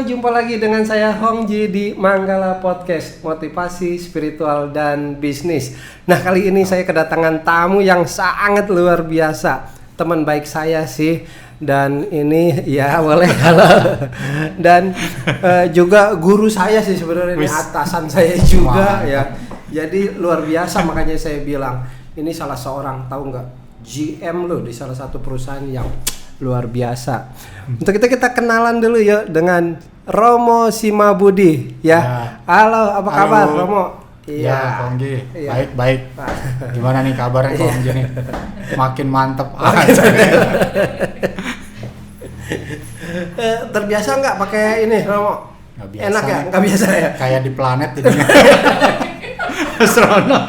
jumpa lagi dengan saya Hongji di Manggala Podcast, motivasi spiritual dan bisnis. Nah, kali ini saya kedatangan tamu yang sangat luar biasa, teman baik saya sih. Dan ini ya boleh halo. Dan juga guru saya sih sebenarnya, ini atasan saya juga ya. Jadi luar biasa, makanya saya bilang ini salah seorang, tahu nggak, GM loh di salah satu perusahaan yang luar biasa. Untuk kita kenalan dulu ya dengan Romo Simabudi ya. Halo, apa kabar Romo? Iya, Hongji. Baik. Gimana nih kabarnya Hongji nih? Makin mantep. Terbiasa nggak pakai ini Romo? Nggak biasa. Enak ya? Nggak biasa ya? Kayak di planet gitu. Astronot.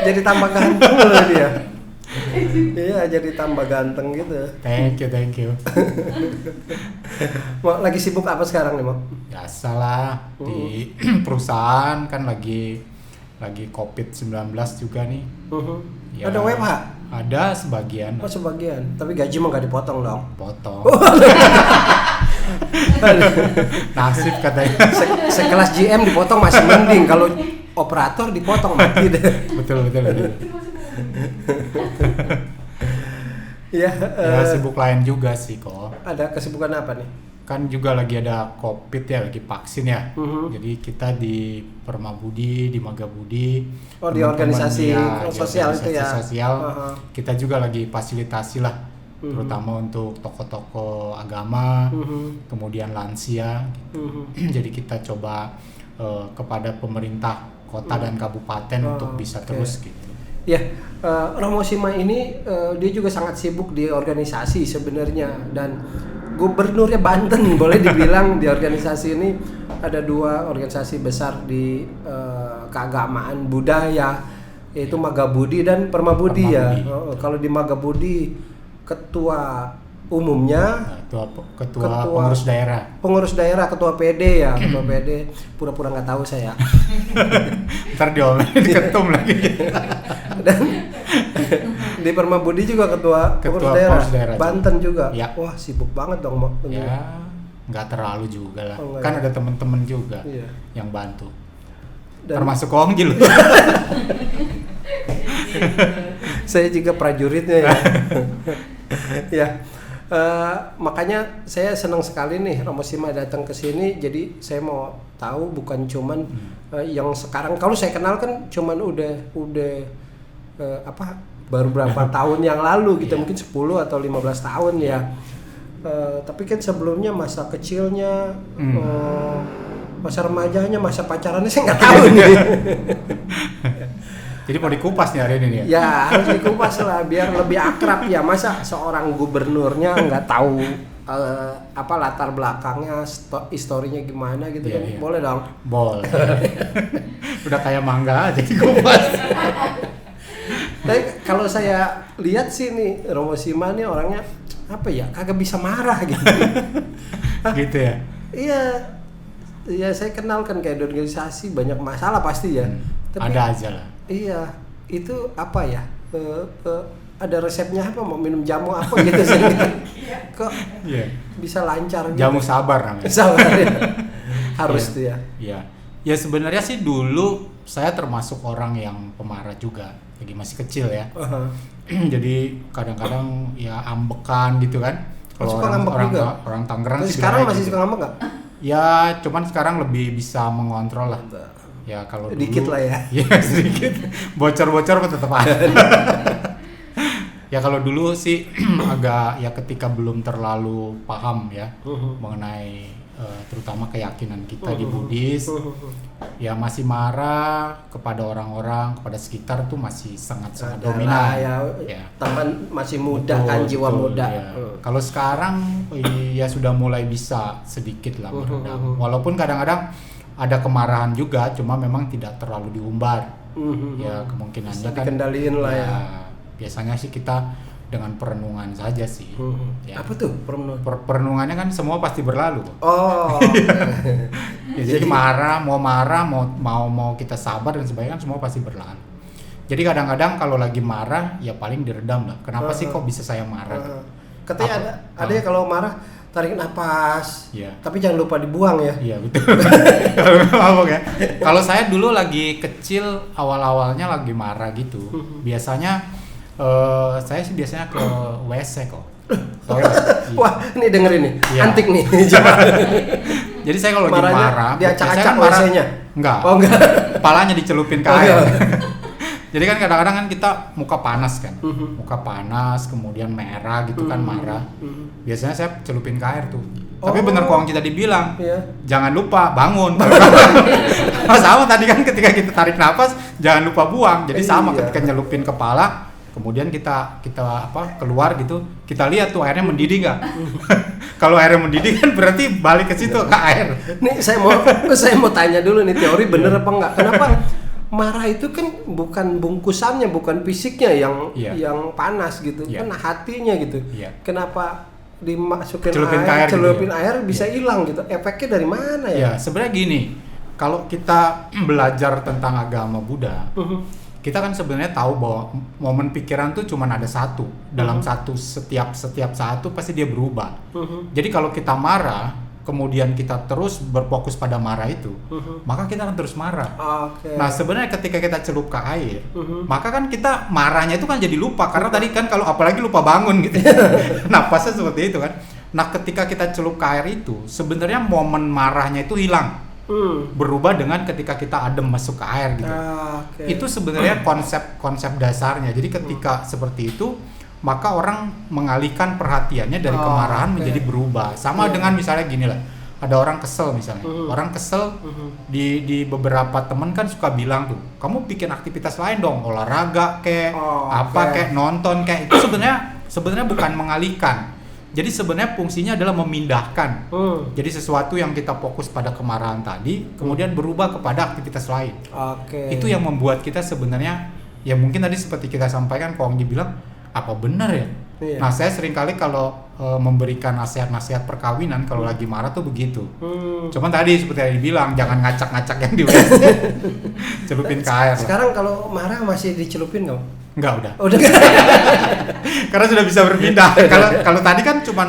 Jadi tambah ganteng loh dia. Iya, jadi tambah ganteng gitu. Thank you. Mau lagi sibuk apa sekarang nih, Mo? Biasalah di perusahaan kan lagi COVID-19 juga nih. Ya, Ada WFH? Ada sebagian. Oh, sebagian. Tapi gaji mah nggak dipotong dong. Potong. Nasib katanya. Sekelas GM dipotong masih mending, kalau operator dipotong mati deh. Betul. Ya, Sibuk lain juga sih kok. ada kesibukan apa nih? Kan juga lagi ada COVID ya, lagi vaksin ya. Jadi kita di Permabudi, di Magabudi, Oh, di organisasi sosial itu ya. Sosial, kita juga lagi fasilitasi lah, terutama untuk toko-toko agama, kemudian lansia. Jadi kita coba kepada pemerintah kota dan kabupaten untuk bisa terus gitu. Ya, Romo Sima ini dia juga sangat sibuk di organisasi sebenarnya, dan gubernurnya Banten boleh dibilang. Di organisasi ini ada dua organisasi besar di keagamaan budaya, yaitu Magabudi dan Permabudi ya. Kalau di Magabudi ketua umumnya, ketua pengurus daerah, ketua PD ya, ketua PD, pura-pura nggak tahu saya. Ntar diomelin diketum lagi. Dan di Permabudi juga ketua pengurus daerah Banten juga. Ya. Wah, sibuk banget dong, Mak. Ya, nggak terlalu juga lah. Kan ada teman-teman juga yang bantu. Termasuk Hongji loh. Saya juga prajuritnya ya. Ya. Makanya saya senang sekali nih Romo Sima datang ke sini. Jadi saya mau tahu bukan cuman yang sekarang, kalau saya kenal kan cuman udah baru berapa tahun yang lalu gitu, mungkin 10 atau 15 tahun ya. Tapi kan sebelumnya masa kecilnya, masa remajanya, masa pacarannya saya nggak tahu nih. Jadi mau dikupas nih hari ini nih ya? Ya, harus dikupas lah biar lebih akrab ya. Masa seorang gubernurnya nggak tahu apa latar belakangnya, historinya gimana gitu kan? Iya. Boleh dong? Boleh. Udah kayak mangga aja dikupas. Tapi kalau saya lihat sih nih Romo Sima nih orangnya apa ya? Kagak bisa marah gitu. Gitu ya? Iya. Ya saya kenal kan kayak di organisasi banyak masalah pasti ya. Tapi ada aja lah. Iya, itu apa ya? Ada resepnya apa? Mau minum jamu apa gitu sih? Kok bisa lancar gitu? Jamu sabar namanya. Sabar ya. Harus tuh ya. Iya. Ya sebenarnya sih dulu saya termasuk orang yang pemarah juga, lagi masih kecil ya. Jadi kadang-kadang ya ambekan gitu kan. Kalau orang Tangerang sih sekarang masih gitu. suka ngambek nggak? Ya, cuman sekarang lebih bisa mengontrol lah. Ya kalau dulu dikit lah ya. Ya sedikit. Bocor-bocor tetap ada. Ya kalau dulu sih agak ya ketika belum terlalu paham ya mengenai terutama keyakinan kita di Buddhis, ya masih marah kepada orang-orang, kepada sekitar tuh masih sangat dominan. Ya. Teman masih muda kan, jiwa muda. Ya. Kalau sekarang ya sudah mulai bisa sedikit lah meredam. Walaupun kadang-kadang ada kemarahan juga, cuma memang tidak terlalu diumbar. Ya kemungkinannya bisa kan dikendaliin lah ya. Biasanya sih kita dengan perenungan saja sih. Ya. Apa tuh perenungan? Perenungannya kan semua pasti berlalu. Oh. Ya, jadi mau kita sabar dan sebagainya kan semua pasti berlalu. Jadi kadang-kadang kalau lagi marah ya paling diredam lah. Kenapa sih kok bisa saya marah? Katanya ada ya kalau marah tarik napas. Iya. Tapi jangan lupa dibuang ya. Iya betul. Kalau mabok ya. Kalau saya dulu lagi kecil awal-awalnya lagi marah gitu. Biasanya saya sih biasanya ke WC kok. Toilet. Iya. Wah, ini dengerin nih. Iya. Antik nih. Jadi saya kalau lagi Marahnya marah, diacak-acak biasanya kan marah- WC-nya? Enggak. Oh enggak. Kepalanya dicelupin ke Oh, air. iya. Jadi kan kadang-kadang kan kita muka panas kan. Muka panas, kemudian merah gitu kan marah. Biasanya saya celupin ke air tuh. Tapi Oh. bener kok kita dibilang, Iya. jangan lupa bangun. Sama tadi kan ketika kita tarik nafas, jangan lupa buang. Jadi sama Iya. ketika nyelupin kepala, kemudian kita keluar gitu, kita lihat tuh airnya mendidih nggak? Kalau airnya mendidih kan berarti balik ke situ ke air. Nih saya mau tanya dulu nih, teori bener apa enggak? Kenapa marah itu kan bukan bungkusannya, bukan fisiknya Iya. yang panas gitu, Iya. kan hatinya gitu. Iya. Kenapa dimasukin Celupin ke air, air gitu celupin ya? air bisa hilang gitu? Efeknya dari mana ya? Ya sebenarnya gini, kalau kita belajar tentang agama Buddha, kita kan sebenarnya tahu bahwa momen pikiran tuh cuma ada satu dalam setiap saat tuh pasti dia berubah. Jadi kalau kita marah, kemudian kita terus berfokus pada marah itu, maka kita akan terus marah. Oke. Nah sebenarnya ketika kita celup ke air, maka kan kita marahnya itu kan jadi lupa karena tadi kan kalau apalagi lupa bangun gitu, napasnya seperti itu kan. Nah ketika kita celup ke air itu, sebenarnya momen marahnya itu hilang, berubah dengan ketika kita adem masuk ke air gitu. Oke. Itu sebenarnya konsep dasarnya. Jadi ketika seperti itu, maka orang mengalihkan perhatiannya dari kemarahan menjadi berubah. Sama dengan misalnya gini lah, ada orang kesel misalnya, orang kesel di beberapa temen kan suka bilang tuh, kamu bikin aktivitas lain dong, olahraga kayak kayak nonton kayak itu sebenarnya bukan mengalihkan. Jadi sebenarnya fungsinya adalah memindahkan. Jadi sesuatu yang kita fokus pada kemarahan tadi, kemudian berubah kepada aktivitas lain. Oke. Itu yang membuat kita sebenarnya, ya mungkin tadi seperti kita sampaikan, Kong dibilang apa benar ya? Iya. Nah saya seringkali kalau memberikan nasihat-nasihat perkawinan kalau lagi marah tuh begitu. Cuman tadi seperti yang dibilang, jangan ngacak-ngacak yang di WC. Celupin ke air lah. Sekarang kalau marah masih dicelupin nggak? Enggak, udah. Udah. Karena sudah bisa berpindah. Kalau tadi kan cuman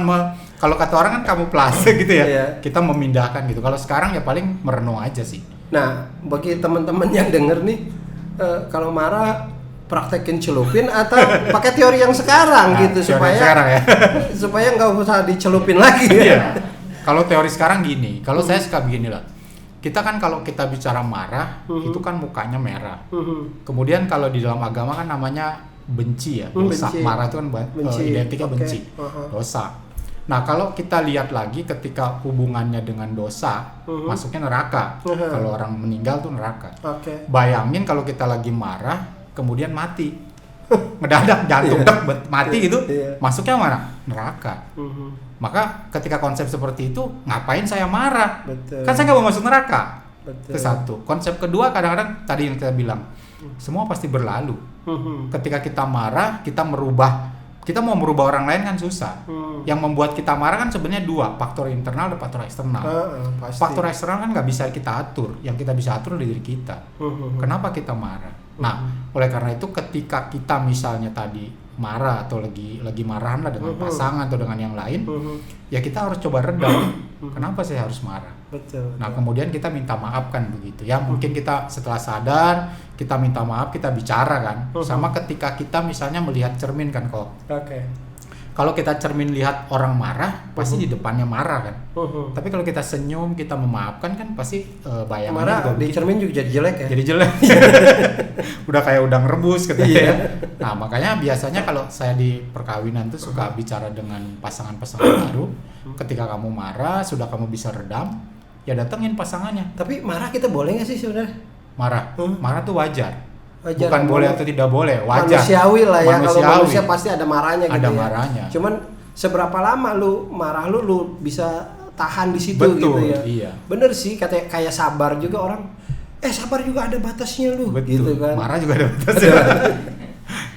kalau kata orang kan kamuflase gitu ya. Iya. Kita memindahkan gitu. Kalau sekarang ya paling merenung aja sih. Nah, bagi teman-teman yang denger nih, kalau marah praktekin celupin atau pakai teori yang sekarang Nah, gitu teori supaya yang sekarang ya. supaya nggak usah dicelupin lagi. Iya. Kalau teori sekarang gini, kalau saya suka begini lah. Kita kan kalau kita bicara marah, itu kan mukanya merah. Kemudian kalau di dalam agama kan namanya benci ya, dosa. Benci. Marah itu kan identiknya Oke. benci, dosa. Nah kalau kita lihat lagi ketika hubungannya dengan dosa, masuknya neraka. Kalau orang meninggal tuh neraka. Oke. Bayangin kalau kita lagi marah, kemudian mati, ngedadak jantung mati gitu, masuknya mana? Neraka. Maka ketika konsep seperti itu, ngapain saya marah? Betul. Kan saya nggak mau masuk neraka. Betul. Itu satu. Konsep kedua kadang-kadang tadi yang kita bilang, semua pasti berlalu. Ketika kita marah, kita mau merubah orang lain kan susah. Yang membuat kita marah kan sebenarnya dua, faktor internal dan faktor eksternal. Pasti. Faktor eksternal kan nggak bisa kita atur, yang kita bisa atur dari diri kita. Kenapa kita marah? Nah, oleh karena itu ketika kita misalnya tadi marah atau lagi marahan lah dengan pasangan atau dengan yang lain, ya kita harus coba redam. Kenapa saya harus marah? Betul. Nah kemudian kita minta maaf kan begitu ya, mungkin kita setelah sadar kita minta maaf, kita bicara kan. Sama ketika kita misalnya melihat cermin kan kok. Oke. Kalau kita cermin lihat orang marah, pasti di depannya marah kan. Tapi kalau kita senyum, kita memaafkan kan pasti bayangannya Marah juga di begitu. cermin juga jadi jelek ya. Jadi jelek. Udah kayak udang rebus katanya Iya. ya. Nah makanya biasanya kalau saya di perkawinan tuh suka bicara dengan pasangan-pasangan baru. Ketika kamu marah, sudah kamu bisa redam, ya datengin pasangannya. Tapi marah kita boleh nggak sih sebenarnya? Marah tuh wajar. Wajar. Bukan boleh atau tidak boleh, wajar. Manusiawi lah ya. Kalau Manusiawi. manusia pasti ada marahnya gitu Ada ya. marahnya. Cuman seberapa lama lu marah lu bisa tahan di situ Betul, gitu ya. iya. Bener sih kayak sabar juga orang. Sabar juga ada batasnya lu. Betul. Gitu kan. Marah juga ada batasnya.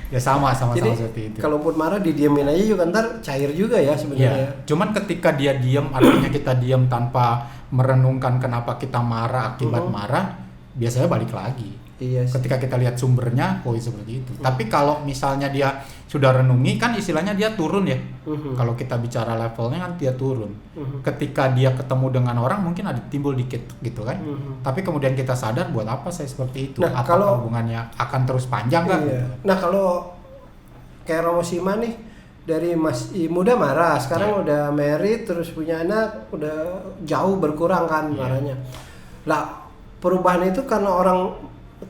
Ya sama Jadi seperti itu. kalaupun marah didiemin aja juga ntar cair juga ya sebenarnya. Iya. Cuman ketika dia diam, artinya kita diam tanpa merenungkan kenapa kita marah akibat marah, biasanya balik lagi. Iya sih. Ketika kita lihat sumbernya, oh seperti itu. Tapi kalau misalnya dia sudah renungi, kan istilahnya dia turun ya. Kalau kita bicara levelnya kan dia turun. Ketika dia ketemu dengan orang mungkin ada timbul dikit gitu kan. Tapi kemudian kita sadar buat apa saya seperti itu? Nah, apa kalau hubungannya akan terus panjang kan? Iya. Nah kalau kayak Romo Sima nih, dari masih muda marah, sekarang udah married terus punya anak, udah jauh berkurang kan marahnya. Lah perubahan itu karena orang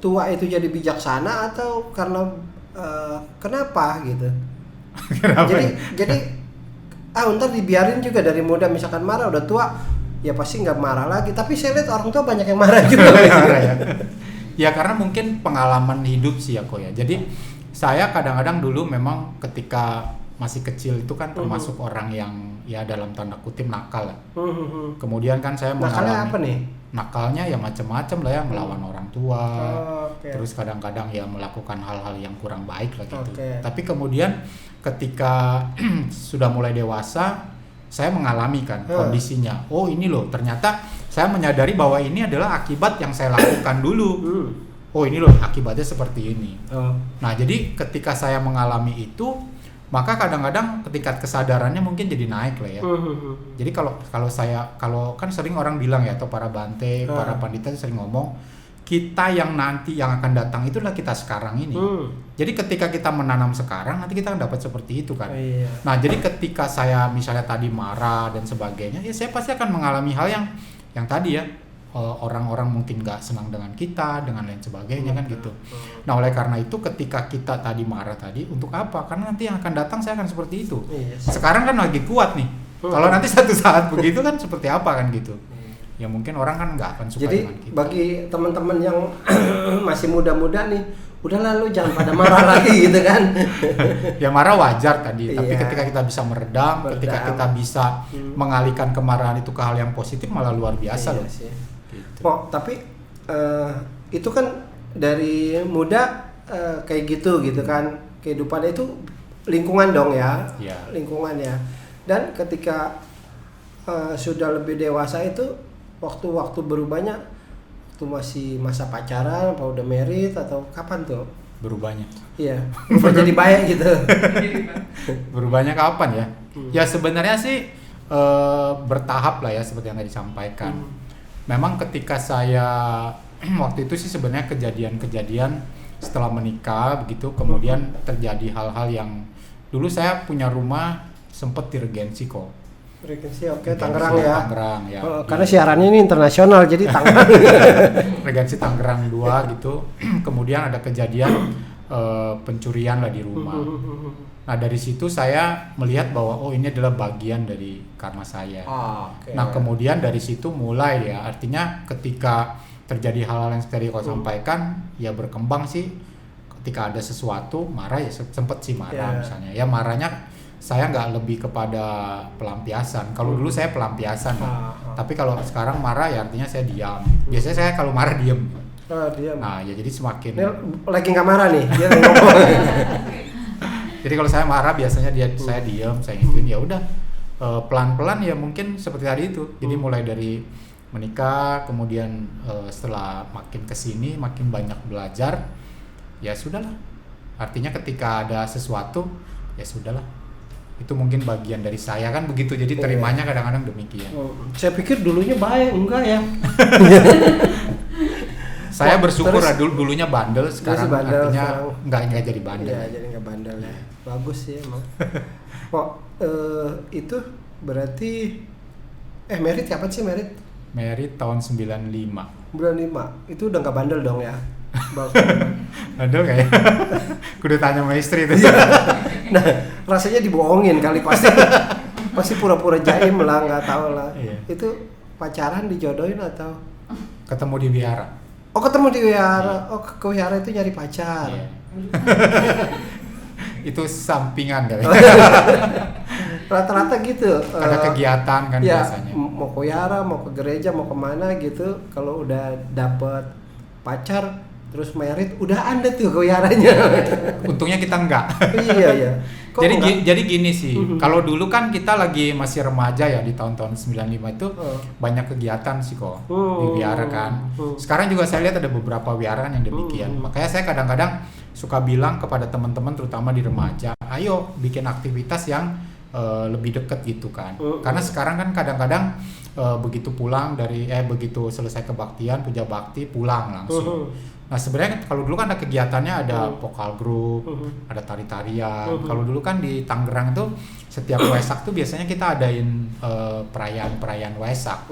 tua itu jadi bijaksana atau karena kenapa gitu? Kenapa? Jadi ntar dibiarin juga dari muda, misalkan marah udah tua ya pasti nggak marah lagi. Tapi saya lihat orang tua banyak yang marah juga. Ya karena mungkin pengalaman hidup sih ya kok ya. Jadi saya kadang-kadang dulu memang ketika masih kecil itu kan termasuk orang yang ya dalam tanda kutip nakal lah. Kemudian kan saya mengalami nakalnya apa nih? Nakalnya ya macam-macam lah ya, melawan orang tua. Okay. Terus kadang-kadang ya melakukan hal-hal yang kurang baik lah gitu. Okay. Tapi kemudian ketika sudah mulai dewasa, saya mengalami kan kondisinya. Oh ini loh, ternyata saya menyadari bahwa ini adalah akibat yang saya lakukan dulu. Oh ini loh akibatnya seperti ini. Nah jadi ketika saya mengalami itu, maka kadang-kadang tingkat kesadarannya mungkin jadi naik lah ya. Jadi kalau kan sering orang bilang ya, atau para bante, para pandita sering ngomong, kita yang nanti yang akan datang itulah kita sekarang ini. Jadi ketika kita menanam sekarang, nanti kita akan dapat seperti itu kan. Nah jadi ketika saya misalnya tadi marah dan sebagainya, ya saya pasti akan mengalami hal yang tadi ya, orang-orang mungkin nggak senang dengan kita, dengan lain sebagainya kan gitu. Nah oleh karena itu ketika kita tadi marah tadi, untuk apa? Karena nanti yang akan datang saya akan seperti itu. Sekarang kan lagi kuat nih. Kalau nanti satu saat begitu kan seperti apa kan gitu. Ya mungkin orang kan nggak akan suka dengan kita. Jadi bagi teman-teman yang masih muda-muda nih, udah lalu jangan pada marah lagi gitu kan. Ya marah wajar tadi, tapi ketika kita bisa meredam, ketika kita bisa mengalihkan kemarahan itu ke hal yang positif, malah luar biasa loh. Sih. Gitu. Oh, tapi itu kan dari muda kayak gitu kan, kehidupannya itu lingkungan dong ya, lingkungan ya. Dan ketika sudah lebih dewasa itu waktu-waktu berubahnya, waktu masih masa pacaran, apa udah married atau kapan tuh? Berubahnya. Iya, berubah jadi baik gitu. Berubahnya kapan ya? Ya sebenarnya sih bertahap lah ya, seperti yang tadi disampaikan. Memang ketika saya waktu itu sih sebenarnya kejadian-kejadian setelah menikah begitu, kemudian terjadi hal-hal yang dulu saya punya rumah sempat di Regensi kok. Regensi Tangerang ya. Tangerang ya. Karena siarannya ini internasional jadi Tangerang. Regensi Tangerang 2 gitu. Kemudian ada kejadian pencurian lah di rumah. Nah dari situ saya melihat bahwa oh ini adalah bagian dari karma saya. Nah kemudian dari situ mulai ya, artinya ketika terjadi hal-hal yang tadi kau sampaikan ya berkembang sih. Ketika ada sesuatu marah ya sempet sih marah misalnya. Ya marahnya saya nggak lebih kepada pelampiasan. Kalau dulu saya pelampiasan tapi kalau sekarang marah ya artinya saya diam. Biasanya saya kalau marah diam. Diam. Nah ya jadi semakin lagi nggak marah nih dia ngomong. Jadi kalau saya marah biasanya saya diam, saya ngikutin ya udah pelan-pelan ya mungkin seperti tadi itu. Jadi mulai dari menikah, kemudian setelah makin kesini makin banyak belajar, ya sudahlah. Artinya ketika ada sesuatu ya sudahlah. Itu mungkin bagian dari saya kan begitu. Jadi terimanya kadang-kadang demikian. Saya pikir dulunya baik, enggak ya. Saya bersyukur dulunya bandel, sekarang bandel, artinya nggak jadi bandel. Iya, jadi nggak bandel ya. Bagus sih emang. Itu berarti married kapan sih married? Married tahun 95. 95. Itu udah nggak bandel dong ya? Bandel nggak ya? Kudu tanya sama istri itu. Nah, rasanya dibohongin kali pasti. Pasti pura-pura jaim lah, nggak tahu lah. Iya. Itu pacaran dijodohin atau? Ketemu di wihara. Oh ketemu di wihara. Oh ke wihara itu nyari pacar. Iya. Itu sampingan kali. Rata-rata gitu. Ada kegiatan kan ya, biasanya. Mau ke wihara, mau ke gereja, mau kemana gitu. Kalau udah dapet pacar terus married, udah Anda tuh ke wiharanya. Untungnya kita enggak. Iya. Kok Jadi enggak? jadi gini sih, kalau dulu kan kita lagi masih remaja ya di tahun-tahun 95 itu banyak kegiatan sih kok di wihara kan. Sekarang juga saya lihat ada beberapa wihara kan yang demikian. Makanya saya kadang-kadang suka bilang kepada teman-teman terutama di remaja, ayo bikin aktivitas yang lebih deket gitu kan. Karena sekarang kan kadang-kadang begitu begitu selesai kebaktian, puja bakti, pulang langsung. Nah sebenarnya kalau dulu kan ada kegiatannya, ada vokal group, ada tari-tarian. Kalau dulu kan di Tangerang tuh setiap Waisak tuh biasanya kita adain perayaan Waisak.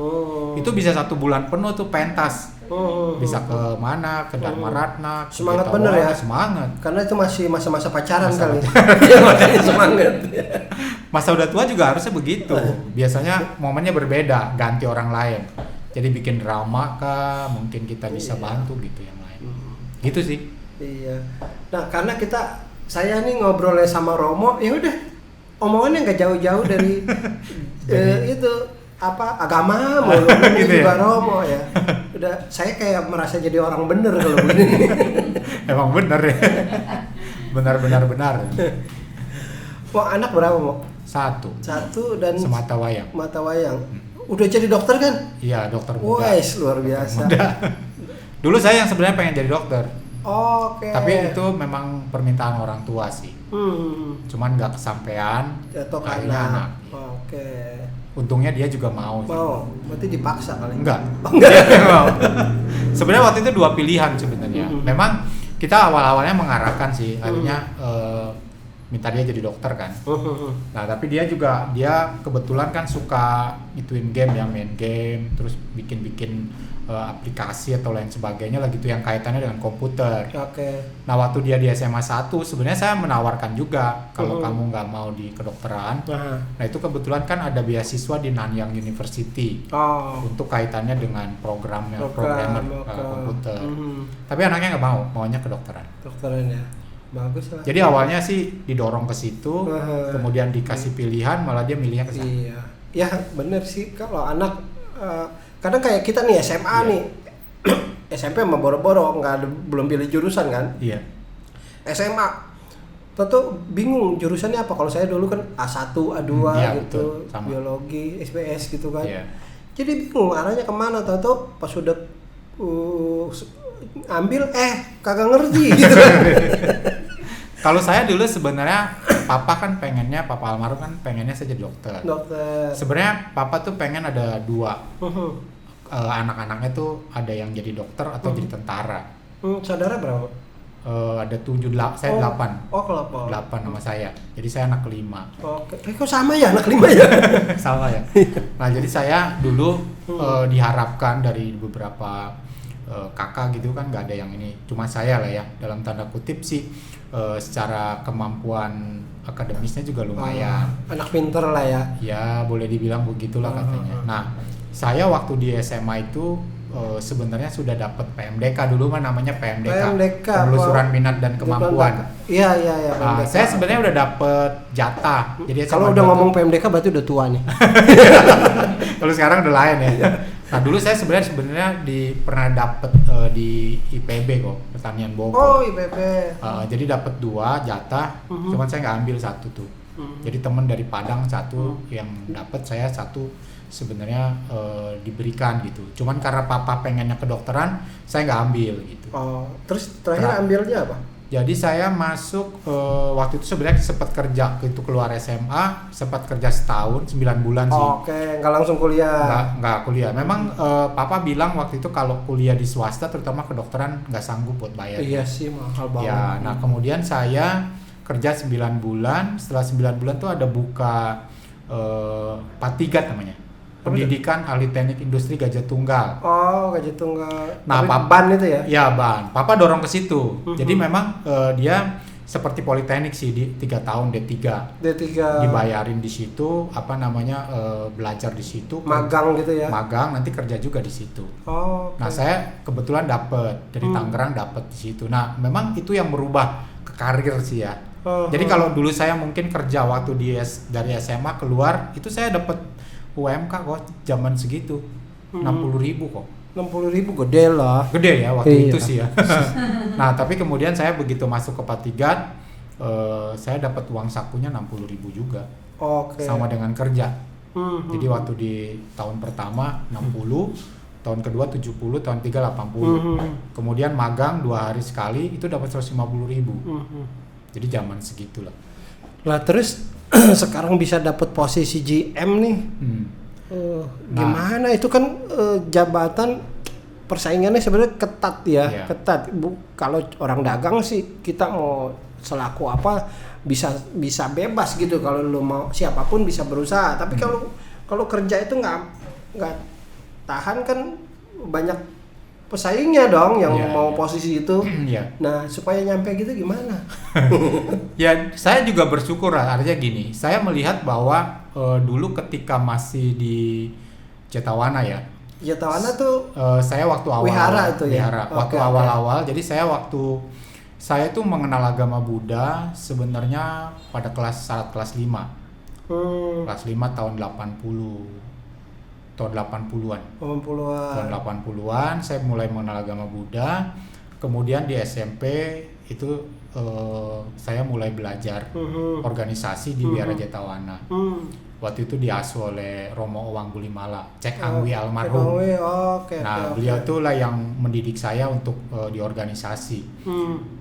Itu bisa 1 bulan penuh tuh pentas. Bisa ke mana, ke Dharma Ratna, ke Semangat Geta bener Wara, ya. Semangat. Karena itu masih masa-masa pacaran kali. Iya, makanya semangat. Masa udah tua juga harusnya begitu. Biasanya momennya berbeda, ganti orang lain. Jadi bikin drama kah, mungkin kita bisa bantu gitu yang lain. Gitu sih. Iya. Nah, karena saya nih ngobrolnya sama Romo, ya udah omongannya nggak jauh-jauh dari itu agama mulu Gitu juga ya? Romo ya. Udah saya kayak merasa jadi orang bener kalau begini. Emang bener ya. Benar. Mau anak berapa, Mo? 1. 1 dan Semata wayang. mata wayang. Udah jadi dokter kan? Iya, dokter muda. Wes, luar biasa. Dulu saya yang sebenarnya pengen jadi dokter. Oke. Tapi itu memang permintaan orang tua sih. Cuman nggak kesampaian. Jatuh ke akhirnya anak. Oke. Untungnya dia juga mau. Mau, berarti dipaksa kali. Enggak. Enggak. Dia mau. Sebenarnya waktu itu 2 pilihan sebenarnya. Memang kita awal-awalnya mengarahkan sih, akhirnya minta dia jadi dokter kan. Nah tapi dia kebetulan kan suka ituin game ya, main game, terus bikin aplikasi atau lain sebagainya lah gitu yang kaitannya dengan komputer. Oke. Nah waktu dia di SMA 1 sebenarnya saya menawarkan juga kalau kamu nggak mau di kedokteran. Nah itu kebetulan kan ada beasiswa di Nanyang University untuk kaitannya dengan programmer komputer. Tapi anaknya nggak maunya kedokteran. Dokteran ya. Bagus lah. Jadi awalnya sih didorong ke situ, kemudian dikasih pilihan, malah dia milihnya ke sana. Iya, ya bener sih kalau anak kadang kayak kita nih SMA nih, SMP mah boro-boro belum pilih jurusan kan? Iya. SMA, tentu bingung jurusannya apa. Kalau saya dulu kan A1, A2 iya, gitu, betul, sama. biologi, SPS gitu kan. Iya. Jadi bingung arahnya kemana. Tahu pas udah ambil kagak ngerti gitu kan. Kalau saya dulu sebenarnya papa almarhum kan pengennya saya jadi dokter. Sebenarnya papa tuh pengen ada 2 anak-anaknya tuh ada yang jadi dokter atau jadi tentara. Saudara berapa? Ada 8. Oh, kelapa. 8 sama saya. Jadi saya anak kelima. Oke. Kok sama ya anak 5 ya? Sama ya. Nah, jadi saya dulu diharapkan dari beberapa kakak gitu kan nggak ada yang ini. Cuma saya lah ya dalam tanda kutip sih secara kemampuan akademisnya juga lumayan. Anak pinter lah ya. Ya, boleh dibilang begitulah katanya. Nah, saya waktu di SMA itu sebenarnya sudah dapat PMDK dulu mah namanya PMDK, penelusuran minat dan kemampuan. Iya. Saya sebenarnya udah dapat jatah. Jadi kalau udah ngomong PMDK berarti udah tua nih. Kalau sekarang udah lain ya. Nah dulu saya sebenarnya pernah dapat di IPB kok, Pertanian Bogor. Oh IPB. Jadi dapat 2 jatah, cuman saya nggak ambil 1 tuh. Jadi teman dari Padang 1 yang dapat, saya 1 sebenarnya diberikan gitu. Cuman karena papa pengennya kedokteran, saya nggak ambil gitu. Terus terakhir ambilnya apa? Jadi saya masuk waktu itu sebenarnya sempat kerja itu keluar SMA, sempat kerja setahun 9 bulan sih. Oke, nggak langsung kuliah. Nggak kuliah. Memang papa bilang waktu itu kalau kuliah di swasta terutama kedokteran nggak sanggup buat bayar. Iya sih, mahal banget. Ya, nah kemudian saya kerja 9 bulan. Setelah 9 bulan tuh ada buka Patigat namanya. Pendidikan Ahli Teknik Industri Gajah Tunggal. Oh, Gajah Tunggal. Nah, ban itu ya? Ya, ban. Papa dorong ke situ. Jadi memang dia seperti politeknik sih di 3 tahun D3. Dibayarin di situ, belajar di situ. Magang gitu ya? Magang, nanti kerja juga di situ. Oh. Okay. Nah, saya kebetulan dapat dari Tangerang dapat di situ. Nah, memang itu yang merubah ke karir sih ya. Jadi kalau dulu saya mungkin kerja waktu dari SMA keluar, itu saya dapat UMK kok zaman segitu 60.000 kok. 60.000 gede lah. Gede ya waktu itu sih ya. Nah tapi kemudian saya begitu masuk ke Patigat saya dapat uang sakunya 60.000 juga. Oke. Sama dengan kerja. Jadi waktu di tahun pertama 60, tahun kedua 70, tahun 3 80. Kemudian magang 2 hari sekali itu dapat 150.000. Jadi zaman segitulah. Lah terus sekarang bisa dapat posisi GM nih. Gimana itu kan jabatan persaingannya sebenarnya ketat ya, Iya. ketat. Kalau orang dagang sih kita mau selaku apa bisa bebas gitu, kalau lu mau siapapun bisa berusaha. Tapi kalau kerja itu nggak tahan kan, banyak pesaingnya dong yang Iya, mau iya. posisi itu. Iya. Nah supaya nyampe gitu gimana? Ya, saya juga bersyukur lah. Artinya gini, saya melihat bahwa dulu ketika masih di Jetawana ya, Jetawana tuh saya waktu awal wihara itu ya? wihara. Waktu Oke. awal-awal, jadi saya tuh mengenal agama Buddha sebenarnya pada saat kelas 5. Kelas 5 tahun 80. Tahun 80-an. 80-an. Tahun 80-an saya mulai mengenal agama Buddha. Kemudian di SMP itu saya mulai belajar organisasi di Wihara Jetawana. Waktu itu diasuh oleh Romo Owang Bulimala, Cek Angwi almarhum. Oke. Nah, beliau itulah yang mendidik saya untuk di organisasi.